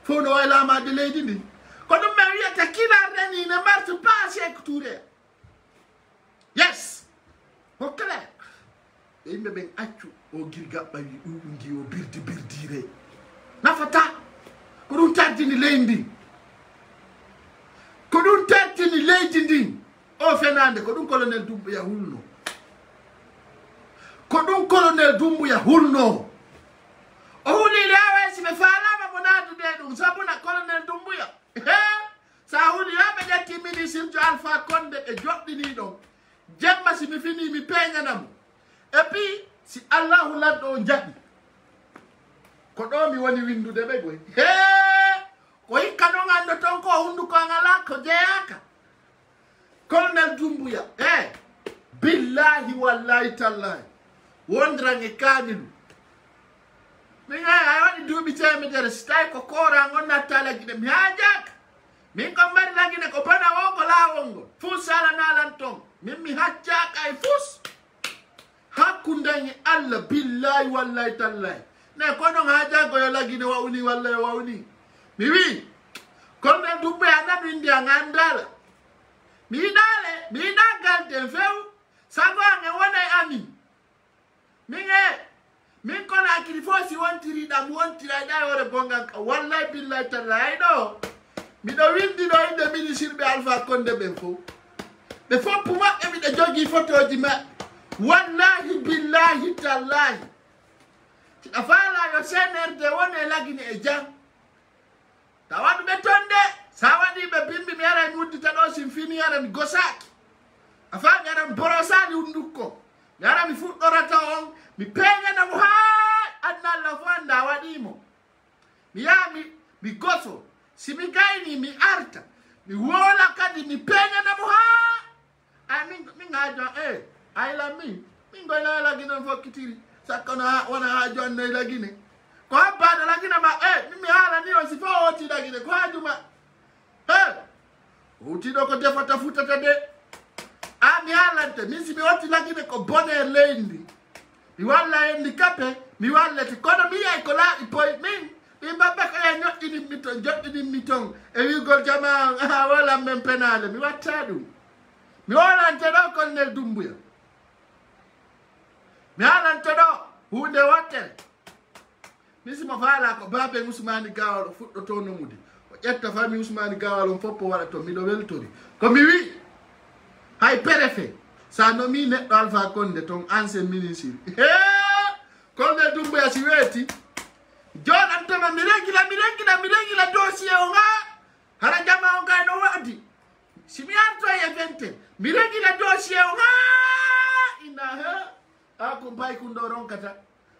fo no way laamade leydi ndi ko ɗum min wiyata kinardeni ne marche pas Sékou Touré yes ko clair ɓe yimɓe ɓen accu o girgaɓɓa wi ɗum gi o birdire nafata ko ɗum tardini leydi ndin ko ɗum tardini leydi ndin o fenande ko ɗum colonel Doumbouya hulno ko ɗum colonel Doumbouya hulno o hulide awesi ɓe falama mo nadude ɗum sabuna colonel Doumbouya sa huli yaɓe ƴetti ministre jo Alpha Condé ɓe joɗɗini ɗon jemma si mi fini mi peñanamo et puis si Allahu ladɗo o jaɓi ko ɗo mi woni windude ɓe goy ko hikka ɗon ando ton ko hunduko ngala ko jeyaka colonel Doumbouya billahi wallahi tallahi wondiran e kamilu min a waɗi duuɓi temedere so tawi ko koran on natta laguine mi hajaka min kon mari laguine ko bana o ko lawol ngol fus salanalan ton min mi haccaka e fus hakkunden e Allah billahi wallahi tallahi ne konon hajago yo laguine wawni walla yo wawni mi wi colonel Doumbouya nanu indi a gandala mi yiɗale mi yiɗa galden few sago an e wona e amin min Conakry fo si wontiriɗam wontiraɗa e hoore gongan ka wallahi billahi tallahi ɗo miɗo windi ɗo inde ministre ɓe Alpha Condé ɓen fof ɓe foppu maɓɓe miɗo jogui photoji maɓɓe wallahi billahi tallahi tiɗa faala yo CNRD woni e laguine e jang ta waɗuɓe ton de sa waɗi ɓe bimbi mi ara mi wuddita ɗo sin fini ara mi gosaki a fa mi ara mi borosali hundukko mi ara mi fuɗɗorata on mi peñanamo ha adna Allah fo anda waɗimo mi yaha mi goso si mi gayni mi arta mi wola kadi mi peñanamo ha ay min hajon ayla min goyna laguine on fokkitiri sakkono wona ha jonno e laguine ko habbaɗo laguine ma min mi haalani on si fo woti laguine ko hajuma wutiɗo ko defata futata de mi haalante min si mi wotti laguine ko bonheur leydi ndi mi walla handicapé mi wallete kono mi yiyay ko laaɓi poy min ɗin babba ko ya ñoɗɗininmi ton joɗɗininmi ton e wigol jama wolan men penale mi watta ɗum mi wolante ɗo colonel Doumbouya mi haalante ɗo hunde wottere min simo faala ko babe Ousmane Gawal o fuɗɗoto nomude o ƴetta fami Ousmane Gawal on foppo waɗa to miɗo weltori komi wi hay préfet sa nomi neɗɗo Alpha Condé ton ancien ministre colonel Doumbouya si weeti joɗantama mi regila dossier o nga hara jama o nga no waɗi si mi arto e vente mi regila dossier o nga ina kumpay kundo ronkata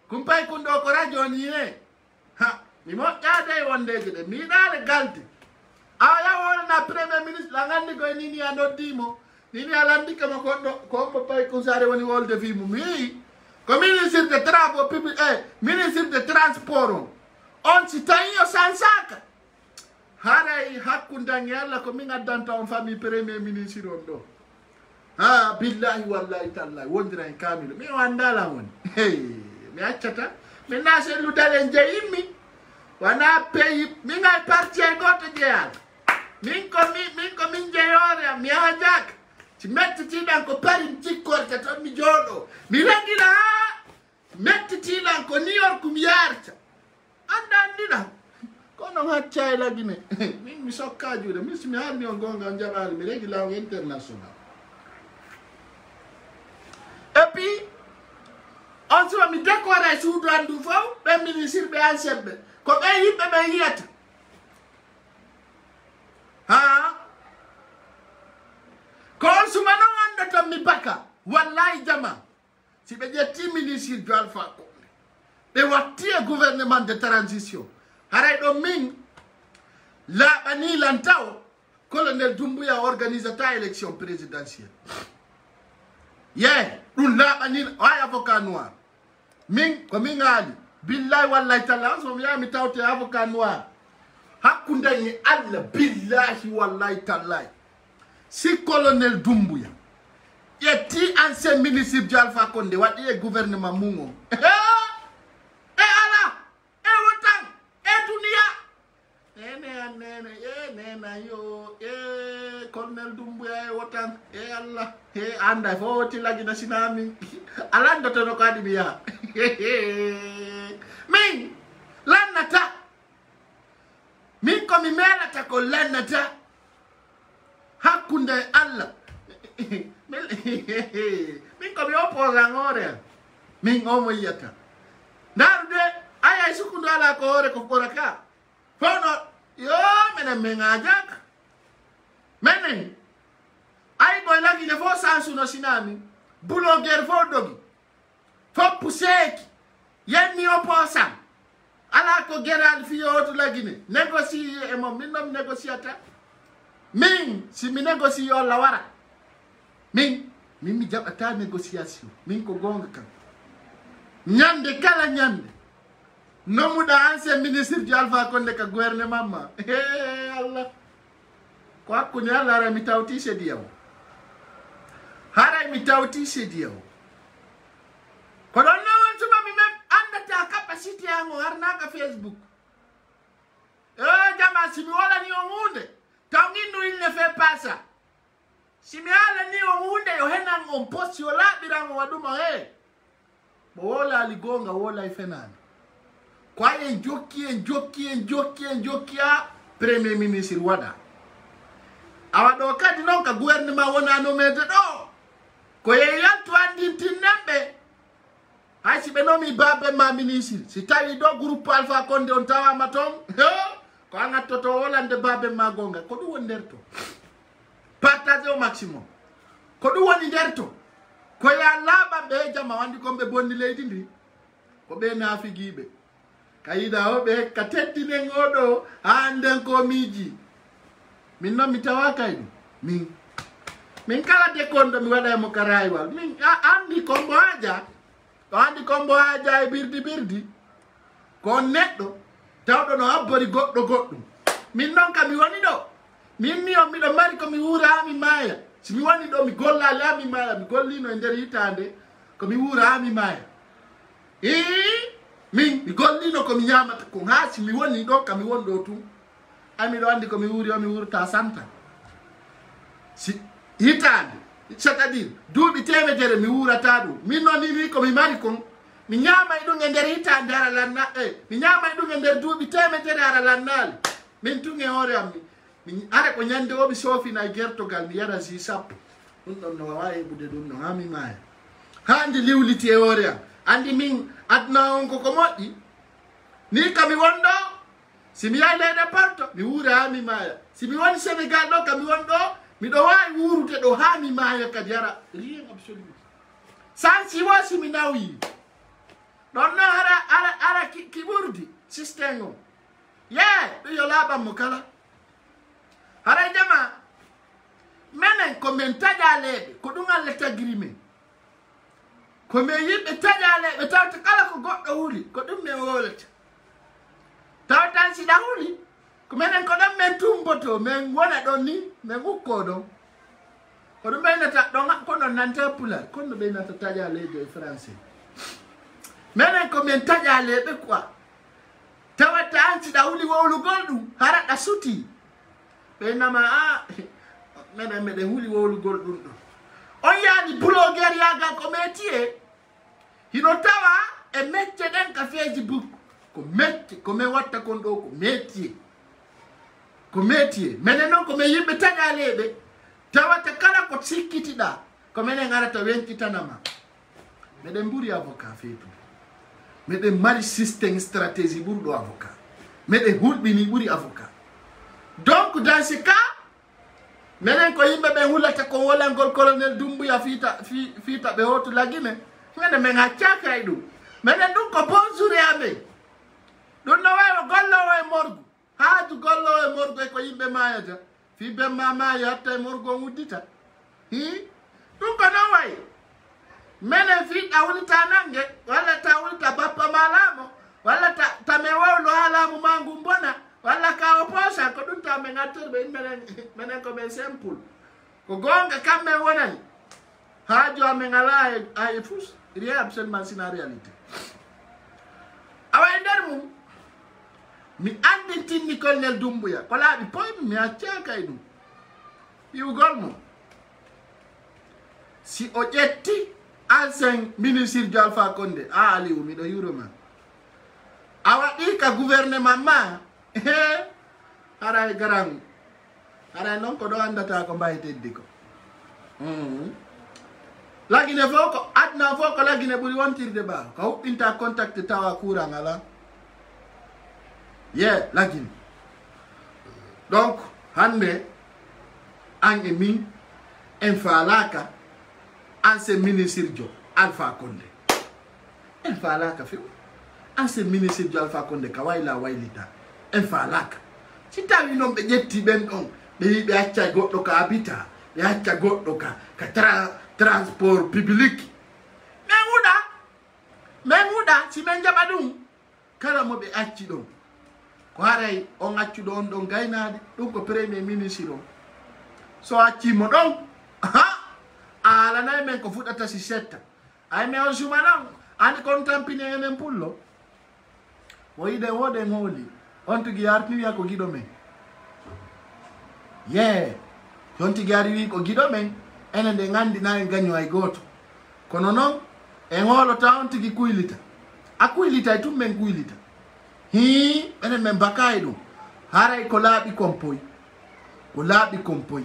kumpay kundo ko radio ni mi moƴƴade e wondeje ɗe mi yiɗale galde aya wona na premier ministre la ngandi ko nini anoddimo nini alandi kama ko pay ko sare woni wolde fimu mi ko ministre de travaux publics ministre de transport on si tayo sansaka haray hakkundangi alla ko min addanta on famille premier ministre on do ha billahi wallahi tallahi wondira en kamilu mi wandala woni hey mi accata mi nase lu dalen jeyimi wana pays mi ngay parti ay goto jeyal min ko min jeyore mi hajak ci metti ti dan ko pari jikkorta ton mi jodo mi regila metti ti dan ko New York mi yarta andandina kono haccay lagine min mi sokka juude mi simi harmi on gonga on jabal mi regila international et puis on se mi décorer suudu andu faw be ministre be ansebbe ko be yibbe be yiyata ha ko on suma no anda to mi baka wallahi jama si be jetti ministre du Alpha Condé be watti gouvernement de transition haray do min la bani lantaw colonel Doumbouya organisata élection présidentielle dun la bani ay avocat noir min ko min ngali billahi wallahi taala so mi tawte avocat noir hakkunde ni alla billahi wallahi taala si colonel Doumbouya yetti ancien ministre du Alpha Condé wadi e gouvernement mungo ala wotan dunia nena yo colonel Doumbouya wotan Allah anda fo ti lagi na sinami alando to no kadi biya min lanata min ko mi melata ko lanata hakkunde Allah min ko mi opposa ngore min o mo yata darde aya sukundu ala ko ore ko koraka fono yo mena mengajak menen ay boy lagi ne fo sansu no sinami blogueur fo dogi fo puseki yenni opposa ala ko geral fi yotu lagi ne négocier e mom min nom négociata min si mi négocie yo la wara min mi jabata négociation min ko gonga kan nyande kala nyande nomuda ancien ministre du Alpha Condé ka gouvernement ma Allah ko akuni Allah ra mi tawti sediyaw hara mi tawti sediyaw ko don non tuma mi même andata capacité ango harna ka Facebook jama si mi wala ni ongunde tangindu il ne fait pas ça si mi ala ni ongunde yo henan on post yo la birango waduma bo wala ligonga wala ifenani kwa njokia premier ministre wada awado kadi non ka gouvernement wona no mede do ko ye yantu andi tinnembe ay si be no mi babe ma ministre si tawi do groupe Alpha Condé on tawa maton ko anga toto wolande babe ma gonga ko du wonderto partager au maximum ko du woni derto ko ya laba be jama wandi ko be bondi leydi ndi ko be nafi gibe kayida obe katettine ngodo anden ko miji min no mi tawakay min kala de kondo mi wada mo karaywal min andi kombo haja e birdi ko neddo tawdo no abbori goddo min non kam mi woni do min mi o mi do mari ko mi wura mi maya si mi woni do mi golla la mi maya mi gollino e nder hitande ko mi wura mi maya min mi gollino ko mi nyamata ko ha si mi woni do kam mi wondo tu ami do andi ko mi wuri o mi wurta santa si hitande c'est-à-dire duubi temedere mi wurata do min non ni ko mi mari ko mi nyama e do nder hitande ara lanna mi nyama e do nder duubi temedere ara lannal min tunge hore am mi ara ko nyande o bi sofi na gertogal mi yara si sappo dum don no wawi bude dum no hami maya handi liwliti e hore am andi min adna on ko moddi ni kami wondo si mi ay lede parto mi wura mi maya si mi woni Sénégal do kami wondo mi do wawi wurute do ha mi maya ka jara rien absolument sans si wasi mi nawi don no ara ki burdi système o do yo laba mo kala haray jama menen ko men tajaleɓe ko ɗum Allah tagiri men ko men yimɓe tajaleɓe tawta kala ko goɗɗo huli ko ɗum men wolata tawtan siɗa huli ko menen ko ɗon men tumboto men wona ɗon ni men ukko ɗon ko ɗum ɓeynata ɗon kono nanta pulal kono ɓeynata tajaleɓe e français menen ko men tajaleɓe quoi tawatta an siɗa huli wowlugol ɗum haraɗa suti ɓeynama a meɗen huli wowlugol ɗum ɗo on yaani blogueur yagal ko métier hino tawa e métier ɗen ka feeji book ko métier ko min watta kon ɗo ko métier minen noon ko min yimɓe taƴaleɓe tawata kala ko sikkitiɗa ko minen arata wenkitanama meɗen ɓuuri avocat feetu meɗen mari systéme stratégie ɓurɗo avocat meɗen hulɓini ɓuuri avocat donc dans ce cas minen ko yimɓe ɓen hulata ko wolangol colonel Doumbouya fiita ɓe hoto lagine minen min haccaka e ɗum minen ɗum ko bonjour amen ɗum no wawi gollowo e morgu haaju gollowo e morgu e ko yimɓe mayata fi bemma maayi hatta e morgu on uddita ɗum ko non wayi minen fiiɗa wulita nangue walla ta wulita bappa ma laamo walla tame wowlo ha laamu ma ngu bona walla kawo posa ko ɗum ta min attorɓe minen ko men simple ko gonga kamɓe wonani haaju amin ala e fus rien absolument sina réalité awa e nder mum mi andintinni colonel Doumbouya ko laaɓi poymi mi accaka e ɗum ɓiwgol mum si o ƴetti ancien ministre Alpha Condé a Aliou miɗo yuroma a waɗi ka gouvernement ma haray garan haray noon ko ɗo andata ko mbayteddi ko lagine fof ko adna fof ko lagine ɓuuri wontirde ɓaawo ko huɓɓinta contact tawa courant ala lagine donc hande an e min en faalaka ancien ministre jo Alpha Condé en faalaka few ancien ministre jo Alpha Condé ka wayla waylita en faalaka si tawi noon ɓe ƴetti ɓen ɗon ɓe wi ɓe acca goɗɗo ka habita ɓe acca goɗɗo ka transport public min huɗa si min jaɓa ɗum kala mo ɓe acci ɗon ko haray on accuɗo on ɗon gaynade ɗum ko premier ministre o so accimo ɗon a alanayi men ko fuɗata si setta ay mais on suma noon andi kon tampini enen pullo o yiɗen woɗen hooli on tigi arti wiya ko giɗo men on tigi ari wi ko giɗo men enen nde gandi na en gaño hay goto kono noon en hoolota on tigi kuylita a kuylita e tum men kuylita enen men baka e ɗum haray ko laaɓi kompoy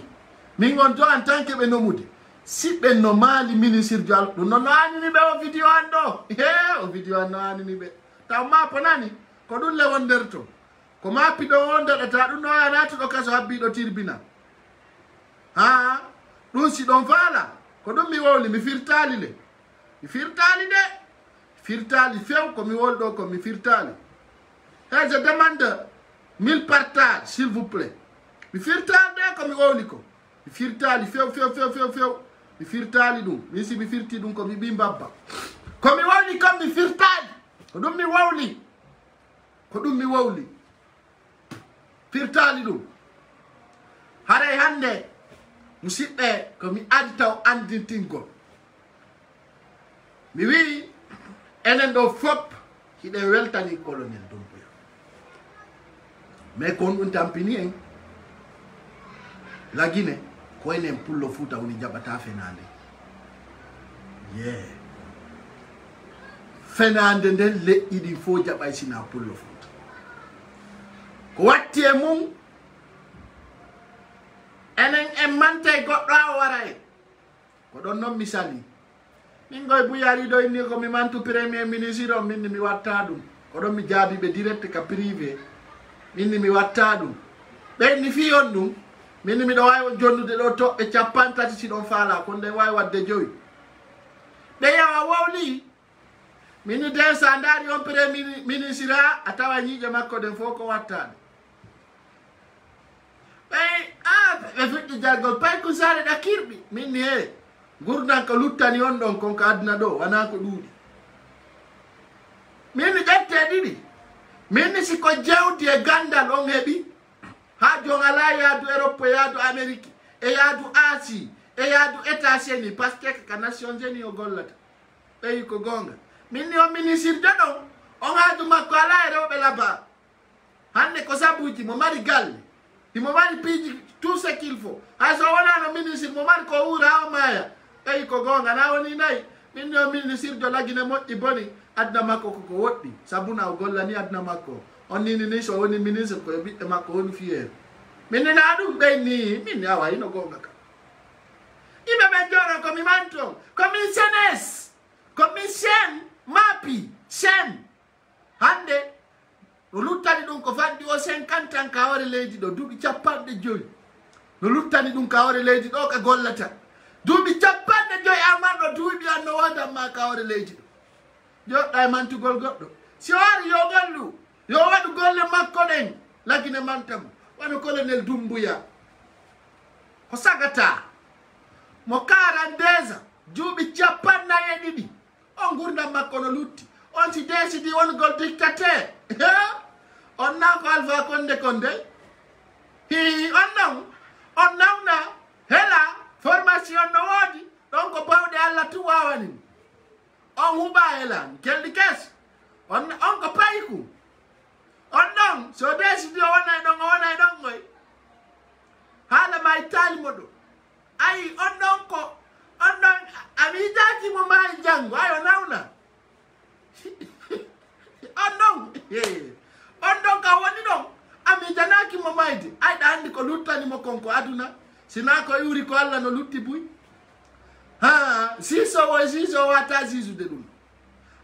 min on to en tant que ɓe nomude si ɓen no maali ministre jo ɗum noon no anini ɓe o vidéo an ɗo o vidéo an no anini ɓe taw mapo nani ko ɗum le won nder to ko mappiɗo on daɗata ɗum no a natuɗo kaso habbiɗo tirbina ɗum si ɗon faala ko ɗum mi wowli mi firtali de firtali few ko mi woli ɗo ko mi firtali je demande 1000 partage s'il vous plaît mi firtali de ko mi wowli ko mi firtali few mi firtali ɗum min si mi firti ɗum ko mi ɓi mbabba ko mi wowli kam mi firtali ko ɗum mi wowli firtali ɗum haray hande musidɓe ko mi adi taw andintingol mi wi enen ɗo fop hiɗen weltani colonel Doumbouya mais kon ɗum tampini en lagine ko enen pullo Fouta woni jaɓata fenade fenade nden leƴƴi ɗin fo jaɓay sina pullo Fouta ko watti e mum enen en mante goɗɗo a wara en ko ɗon noon mi sali min goye Bouyari ɗo inni komi mantu premier ministre o minni mi watta ɗum ko ɗon mi jaabiɓe direct ka privé minni mi watta ɗum ɓenni fi on ɗum minni miɗo wawi jonnude ɗo toɓɓe 50 si ɗon faala ko nden wawi wadde 5 ɓe yawa wowli minni den sa daari on premier ministre a tawa ñiiƴe makko ɗen fof ko wattaɗe ɓey ƴamde jargol pay ko sare ɗa kirɓi min ni he gurdan ko luttani on ɗon kon ko aduna ɗo wona ko ɗuuɗi min ni ƴette ɗiɗi min ni siko jewdi e gandal on heɓi ha jon ala yaadu Europe e yaadu Amérique e yaadu Asie e yaadu États-Unis par ce que ka Nations Unies o gollata ɓeyi ko gonga min ni o ministre de ɗon on haaju makko ala e rewɓe laba hande ko sabuji mo mari galle imo mari piiji tout ce qu'il faut hay so wonano ministre mo mari ko wuura ha o maaya ɓeyi ko gonga na woni nayi min ni o ministre de lagine moƴƴi boni aduna makko koko woɗɗi sabuna o gollani aduna makko on nini ni so woni ministre koye ɓiɓɓe makko woni fiyeere min ni na ɗum ɓeyni min ni a wayino gonga kam yimɓe ɓe joɗo komi man toon komin senes komin chaine maapi chaine hande no luttani ɗum ko fanɗi o 50 ans kawore leydi ɗo duuɓi 50 no luttani ɗum kawore leydi ɗo ka gollata duuɓi 50 amanɗo duuɓi an no wodanma kawore leydi ɗo joɗɗa e mantugol goɗɗo si wari yo gollu yo waɗu golle makko ɗen lagine mantamo wano colonel Doumbouya ko sagata mo 42 duuɓi 52 on gurdam makko no lutti on si décidi wongol dictateur on na ko Alpha Condé hi on nawna hela formation no woodi ɗon ko bawɗe Allah tu wawani on huɓa hela kelɗi kes on ko payiku on ɗon so décidi o wonay ɗon goy haala ma ittali mo ɗo ayi on ɗon ami jaki mo maayi janngo ayo nawna on ɗon ka woni ɗon ami janaki mo mayde ayɗa andi ko luttanimo konko aduna sina ko iwri ko Allah no lutti buy ha sisowo wata sisude ɗum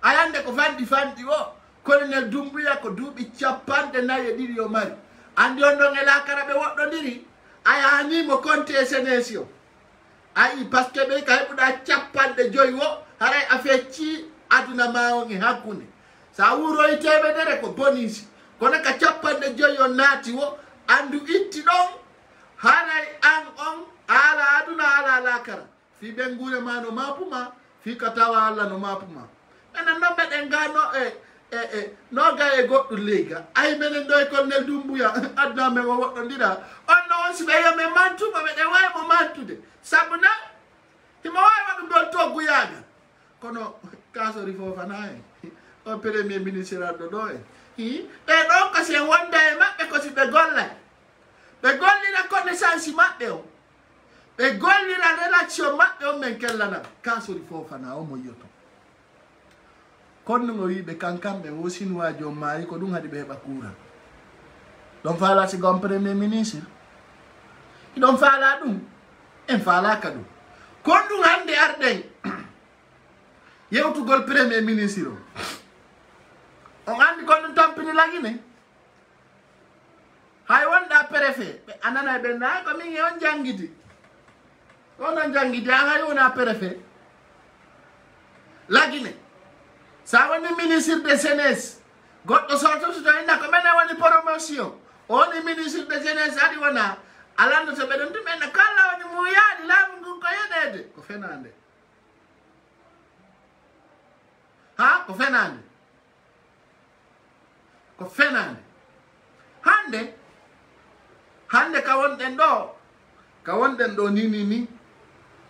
ayande ko fanɗi o colonel Doumbouya ko duuɓi 52 o mari andi on ɗon e lakara ɓe woɗɗodiri ayanimo compte e sénesi o ayi par ce que ɓe ka heɓuɗa 50 o haray a fecci aduna ma on e hakkunde sa wuroyi temedere ko bonisi kono ka 50 o naati o andu itti ɗon haray an on ala aduna ala lakara fi ɓen gure ma no mapuma fi ka tawa Allah no mapuma enen noon meɗen gano noga e goɗɗo leyga ay menen ɗo e colonel Doumbouya aduna men o woɗɗodira on no on si ɓe yomen mantuma meɗen wawi mo mantude sabu na himo wawi waɗugol togguyaga kono kasori Fofana en o premier ministre aɗo ɗo en ɓe ɗon ko sen wonda e maɓɓe ko si ɓe gollay ɓe gollira connaissance maɓɓe o ɓe gollira relation maɓɓe on men kellana kasori Fofana o mo yiyoto kono no wiɓe kankamɓe wo sinuwaji on maari ko ɗum haɗi ɓe heɓa kuura ɗon faala siga on premier ministre iɗon faala ɗum en faalaka ɗum kon ɗum hande arɗen yewtugol premier ministre o on andi kon ɗum tampini lagine hay wonɗa préfet ɓe anana ɓe na ko min e on jangguidi onon jangguidi an hay wona préfet lagine sa woni ministre de jeunesse goɗɗo soto so inna ko mene woni promotion o woni ministre de jeunesse aɗi wona alando to ɓeɗon tum enna kala woni mo yaaɗi laamu ngun ko yeɗede ko fenande ha ko fenande hande ka wonɗen ɗo ni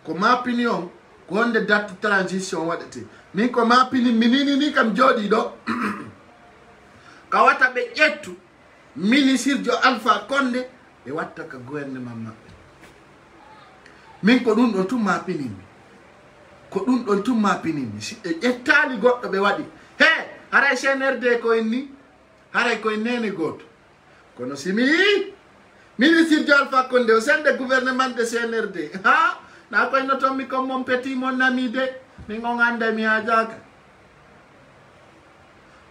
ko mapini on ko wonde date transition waɗete min ko mapini minini kam jooɗi ɗo ka wata ɓe ƴettu ministre jo Alpha Condé ɓe watta ka gouvernement maɓɓe min ko ɗum ɗon tum mapinimi si ɓe ƴettali goɗɗo ɓe waɗi he haray CNRD koyen ni haray koye nene goto kono simi ministre jo Alpha Condé o sende gouvernement de CNRD ha na koye no tommi comme mon petit mon ami de min on anda mi hajaka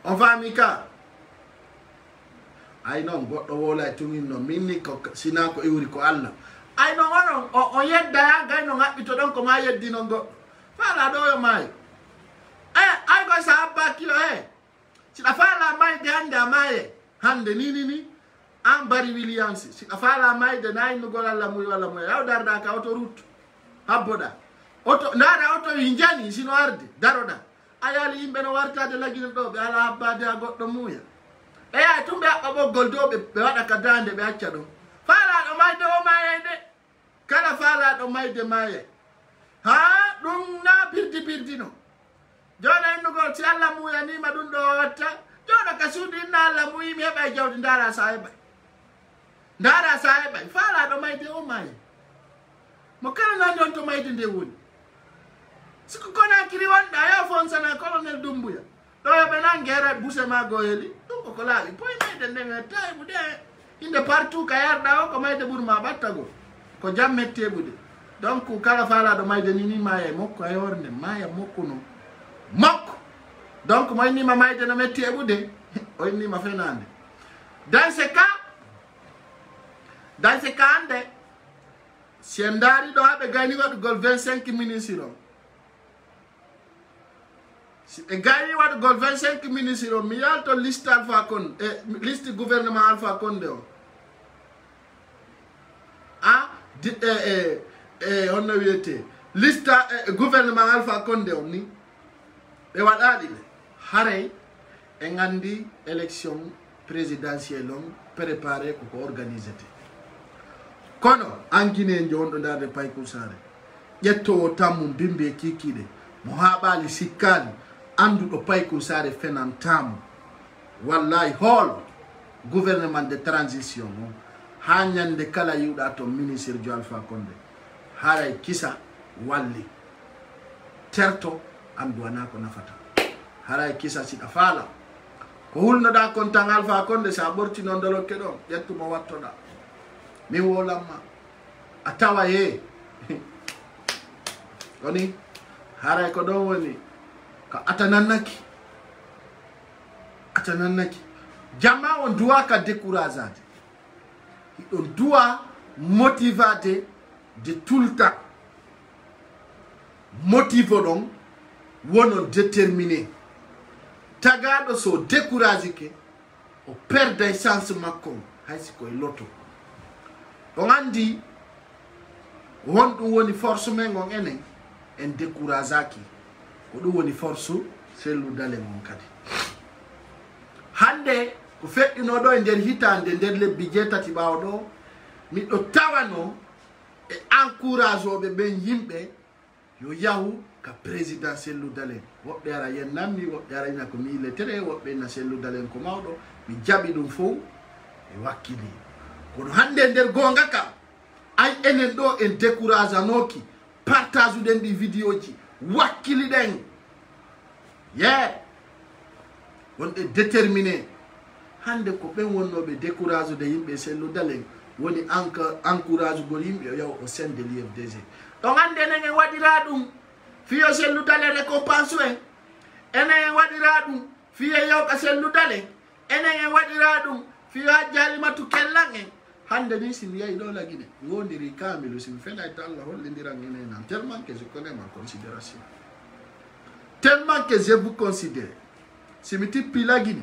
on fami ka ay noon goɗɗo wola tuminno minni ko sina ko iwri ko Allah ay noon onon o yeddaya gay no ŋaɓɓito ɗon ko ma yeddino goɗɗo faala ɗo yo maayo ay koye sa abba kilo siɗa faala mayde hande a maaye hande ni an Barry Williams si afala mayde nay no golal la muy wala muy yaw darda ka autoroute habboda auto ndara auto injani sino arde daroda ayali yimbe no wartade lagine do be ala habbade a goddo muya e ay tumbe abbo goldobe be wada ka dande be acca do fala do mayde o mayede kala fala do mayde maye ha dum na birdi no jona no gol ci alla muya ni ma dum do watta jona ka sudi na alla muyi me bay jawdi ndara sahiba fala do mayde o maye mo kala na don to mayde nde woni siku kona kiri wanda ya fonsa na colonel Dumbuya do be na ngera buse ma goyeli dum ko laali poy mayde ndenga tay bu de inde partout ka yarda o ko mayde burma battago ko jammette bude donc kala fala do mayde ni maye mokko ay orne maya mokko no mokko donc moy ni ma mayde na mette bude o ni ma fenande dans ce cas ande si ndari do habe gani wadu gol 25 ministres si e gani wadu gol 25 ministres mi yalto liste Alpha Condé liste gouvernement Alpha Condé o on wiete liste gouvernement Alpha Condé o ni be wadadi be hare e ngandi élection présidentielle on préparé ko organiser kono angine jondo darde payku sare yetto tammu bimbe kikide mo habali sikkali andudo payku sare fenantamu wallahi hol gouvernement de transition hanyande kala yuda to ministre jo Alpha Condé haray kisa walli terto amduana ko nafata haray kisa si afala ko hulno da kontan Alpha Condé sa borti non dolo kedo yettu mo wattoda mi wolama atawa ye oni haray ko don woni ka atanannaki jama on doit ka décourager on doit motiver de tout le temps motiver donc wono déterminé tagado so décourager ke o perde essence makko haysi ko loto on andi wonɗum woni force men gon enen en découragaki ko ɗum woni force selludale mon kadi hande ko feƴƴino ɗo e nder hitande nder lebbi jeetati ɓawo ɗo miɗo tawano e encourage oɓe ɓen yimɓe yo yahu ka président selludalen woɓɓe ara yen nammi woɓɓe ara ina ko militaire woɓɓe ina selludalen ko mawɗo mi jaɓi ɗum fof e wakkili kono hande nder gonga kam ay enen ɗo en décourage anoki partage uɗen ɗi vidéo ji wakkili ɗen wonɓe déterminé hande ko ɓen wonnoɓe décourage de yimɓe selludalen woni encourage gol yimɓe o yaw au sein de l'IFDG ɗon hande enen en waɗira ɗum fiyo selludale récompense en enen en waɗira ɗum fiyo yewɓa selludale enen en waɗira ɗum fiyo hajjalimatu kellan en hande ni simi yayi ɗo lagine gondiri kamilu simi fenay to Allah hollidiran enen nan tellement que je connais ma considération tellement que je vous considère simi tippi lagine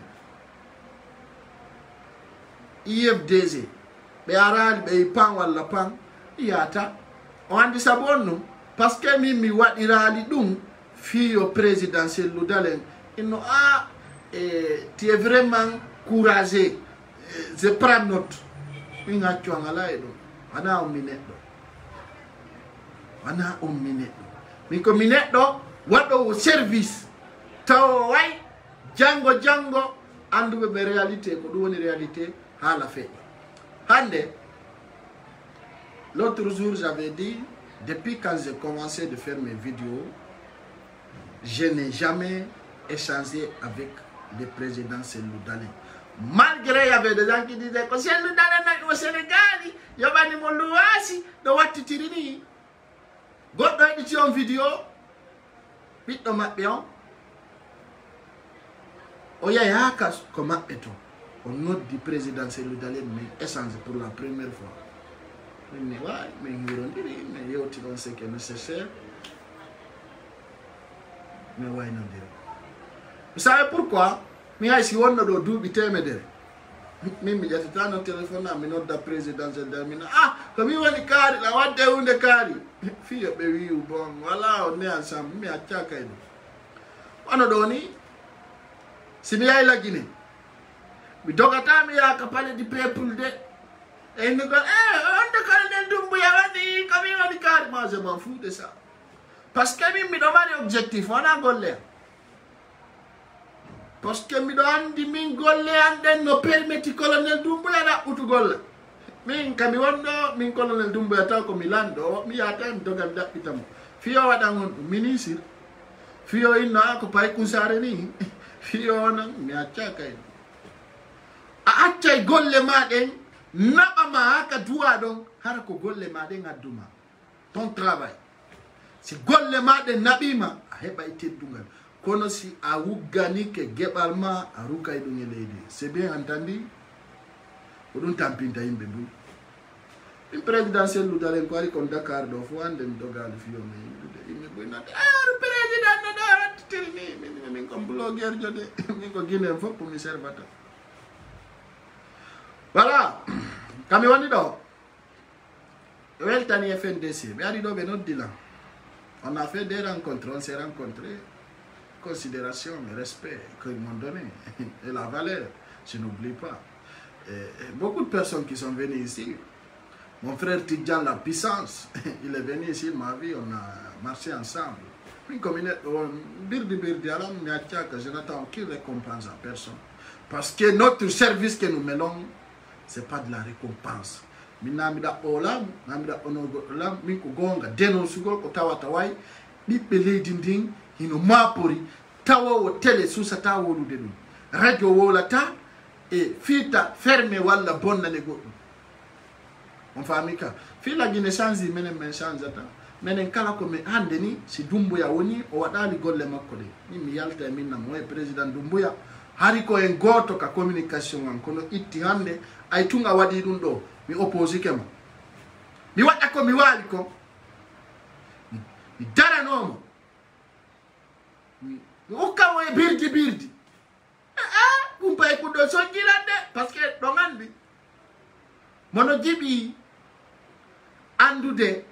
IFDG ɓe arali ɓe pan walla pan yata o andi sabu on num parce que min mi waɗirali ɗum fiyo présidentiel ludalen inno tu es vraiment courageux je prends note min haccu an ala e ɗum wana on mi neɗɗo min ko mi neɗɗo waɗowo service taw way jango anduɓe ɓe réalité ko ɗum woni réalité haala feƴƴa hande l'autre jour j'avais dit depuis quand j'ai commencé de faire mes vidéos je n'ai jamais échangé avec le président Cellou Dalein malgré il y avait des gens qui disaient que Cellou Dalein au Sénégal yobani mo luwasi do wattitiri ni goɗɗo heɗiti on vidéo ɓiɗɗo maɓɓe o yahi ha ko maɓɓe to on noddi président Cellou Dalein mais échange pour la première fois mais ouais mais hirondiri mais yewti on ce qui est nécessaire mais way non dire vous savez pourquoi mi hay si wonno do duuɓi temedere Mimi jatitano telefona mi nodda présidence de mina ko mi woni kaari la wadde hunde kaari fiyo be wi bon wala on est ensemble mi acca kay ono do ni simi yay la Guinée mi dogata mi ya ka palais du peuple de e ni ko on de colonel Doumbouya wani ko mi woni kaari moi je m'en fous de ça parce que mi do mari objectif wana golle parce que mi do andi min golle anden no permetti colonel Doumbouya da utu golle min kami wondo min colonel Doumbouya taw ko mi lando mi yata mi dogal dabbitamo fiyo wada ngon ministre fiyo inna ko pay kusare ni fiyo nan mi acca kay a accay golle maden naba ma haka duwa don har ko golle maden adduma ton travail si golle maden nabima a heba teddungal kono si a wuggani ke gebal ma a rukay dum leydi c'est bien entendu ko dum tampinta yimbe bu in présidentiel lu dalen ko ari kon Dakar do fo ande dogal fiyo mi bu na président no da tilni min ko blogueur jode min ko Guinée fop mi servata voilà kami woni do weltani FNDC mi ari do be noddila on a fait des rencontres on s'est rencontrés considération et respect qu'ils m'ont donné et la valeur, je n'oublie pas. Beaucoup de personnes qui sont venues ici, mon frère Tidjan la puissance, il est venu ici, il m'a vu, on a marché ensemble. Une communauté, je n'attends aucune récompense à personne. Parce que notre service que nous menons, ce n'est pas de la récompense. Minamida olam, namida onogolam, miko gonga, denonsugo, otawatawai, bipele dinding, hino mapori tawa wo tele susa ta wolude dum radio wolata e fita ferme walla bonna ne goddo on famika fi la Guinée change menen men changeata menen kala ko me hande ni si Doumbouya woni o wadali golle makko de ni mi yalta minna moy président Doumbouya hari ko en goto ka communication an kono itti hande ay tunga wadi dum do mi opposi kema mi wadda ko mi wali ko mi daranomo uka we birdi kumpay ko do so jirande parce que do ngandi mono jibi andude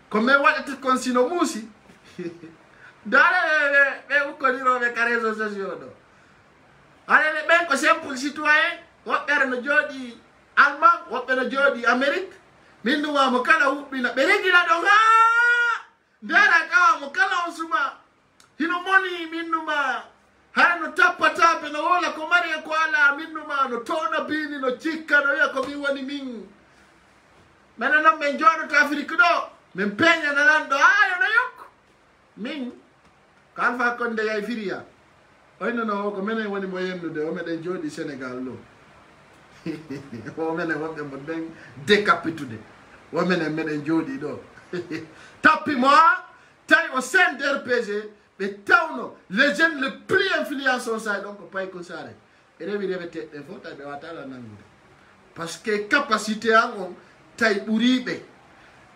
ko me wadata konsino musi dare be ko diro be réseaux sociaux do ale be ko simple citoyen wobbere no jodi Allemand wobbe no jodi Amerique min no mo kala hubbina be regina do ha dara ka mo kala on suma hino moni minnuma hano tapata be no wala ko mari ko ala minnuma no tona bini no cikka no ya ko mi woni min menana men jodo to Afrique do men peña na lando ayo no yok min kan fa konde yay firia oyno no ko menen woni mo yennude o meden jodi Sénégal lo o menen wonbe mo ben décapitude o menen jodi do tapi moi tay au sein de RPG mais tawno les jeunes les plus influents ça donc pas ko sare et revete e fota be watala nangude parce que capacité on tay buribe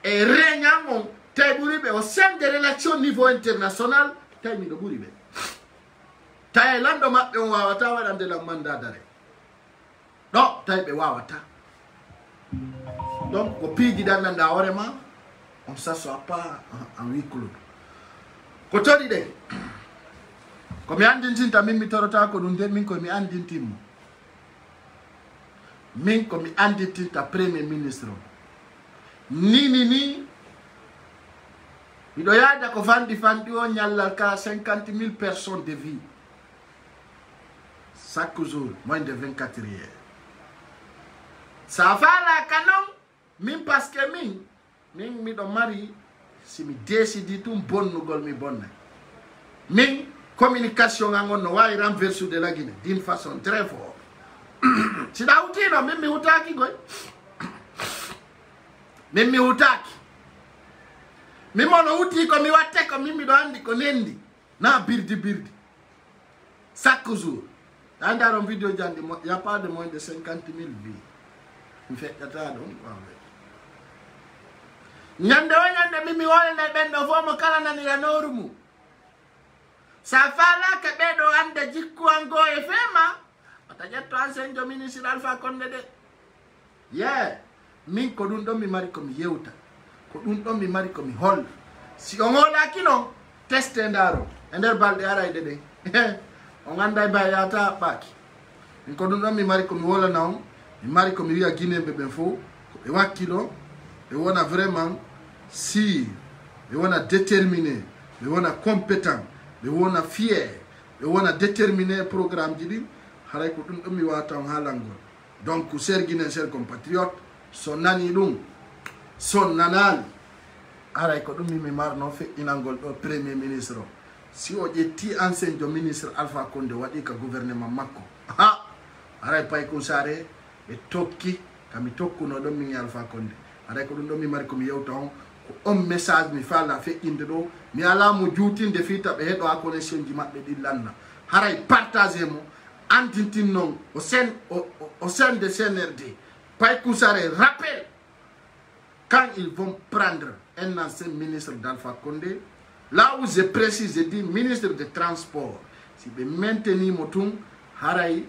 et règne on tay buribe au sein des relations niveau international tay mi do buribe tay lando mabbe on wawata wadande la mandat d'arrêt do tay be wawata donc ko piji dan nanda horema on s'assoit pas en huis clos ko todi de ko mi andintinta min mi torota ko dum den min ko mi andintimmo min ko mi andintinta premier ministre ni mido yaada ko fandi o nyallal ka 50 000 personnes de vie chaque jour moins de 24 heures ça va la canon min parce que min mi do mari si mi décidi tum bonnugol mi bonna min communication ngon no way renverser de la Guinée d'une façon très forte si da utino min mi hutaki goy min mi hutaki mi mono uti ko mi watte ko min mi do andi ko nendi na birdi chaque jour andaro vidéo jandi y a pas de moins de 50 000 vues mi fekkata don nyande mimi wole na bendo fomo kala nani ya norumu safala ke bedo ande jikku ango e fema ata jetto enseigne ministre Alpha Condé de yeah min ko ɗum ɗon mi mari komi yewta ko ɗum ɗon mi mari komi holla si on holaki noon teste ndaro e nder balɗe arayde ɗe on anda e mbay yata ɓaaki min ko ɗum ɗon mi mari komi hollana on mi mari komi wiya guinéɓe ɓen fof ko ɓe wakkilo ɓe wona vraiment si ɓe wona déterminé ɓe wona compétent ɓe wona fier ɓe wona déterminé programme ji ɗin haray ko ɗum ɗon mi wata on haalangol donc cher guinéen cher compatriote so nani ɗum so nanali aray ko ɗum mi marno feƴƴinalngol ɗo premier ministre o si o ƴetti enseigne ministre Alpha Condé waɗi ka gouvernement makko ha aray pay ko sare ɓe tokki kami tokkuno ɗon min Alpha Condé aray ko ɗum ɗon mi mari komi yewta on ko on message mi faala feƴƴinde ɗo mi ala mo juutinde fiita ɓe heɗo ha connexion ji maɓɓe ɗi lanna haray partage mo antintin noon au sein de CNRD pay ko sare rappel quand ils vont prendre un ancien ministre d'Alpha Condé, là où je précise, je dis ministre des Transports, si vous maintenez mon tour, haray,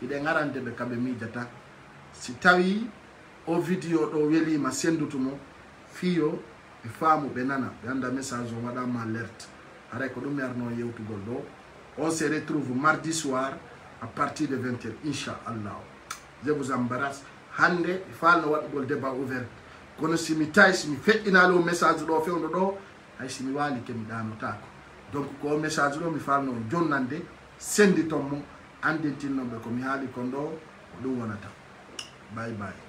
il est garanti de kabemi data. Si tawi au vidéo do weli ma sendutumo fio e famu benana ganda message o madame alerte. Haray ko dum yarno yewtugol do. On se retrouve mardi soir à partir de 20h inchallah. Je vous embrasse. Hande il no wadugol débat ouvert. Kono si mi tawi si mi feƴƴinali o message ɗo fewdo ɗo hay si mi waali ke mi ɗanotako donc ko message ɗo mi falno jonnande senditon mo andintinnoɓe ko mi haali kon ɗo ko ɗum wonata bye bye.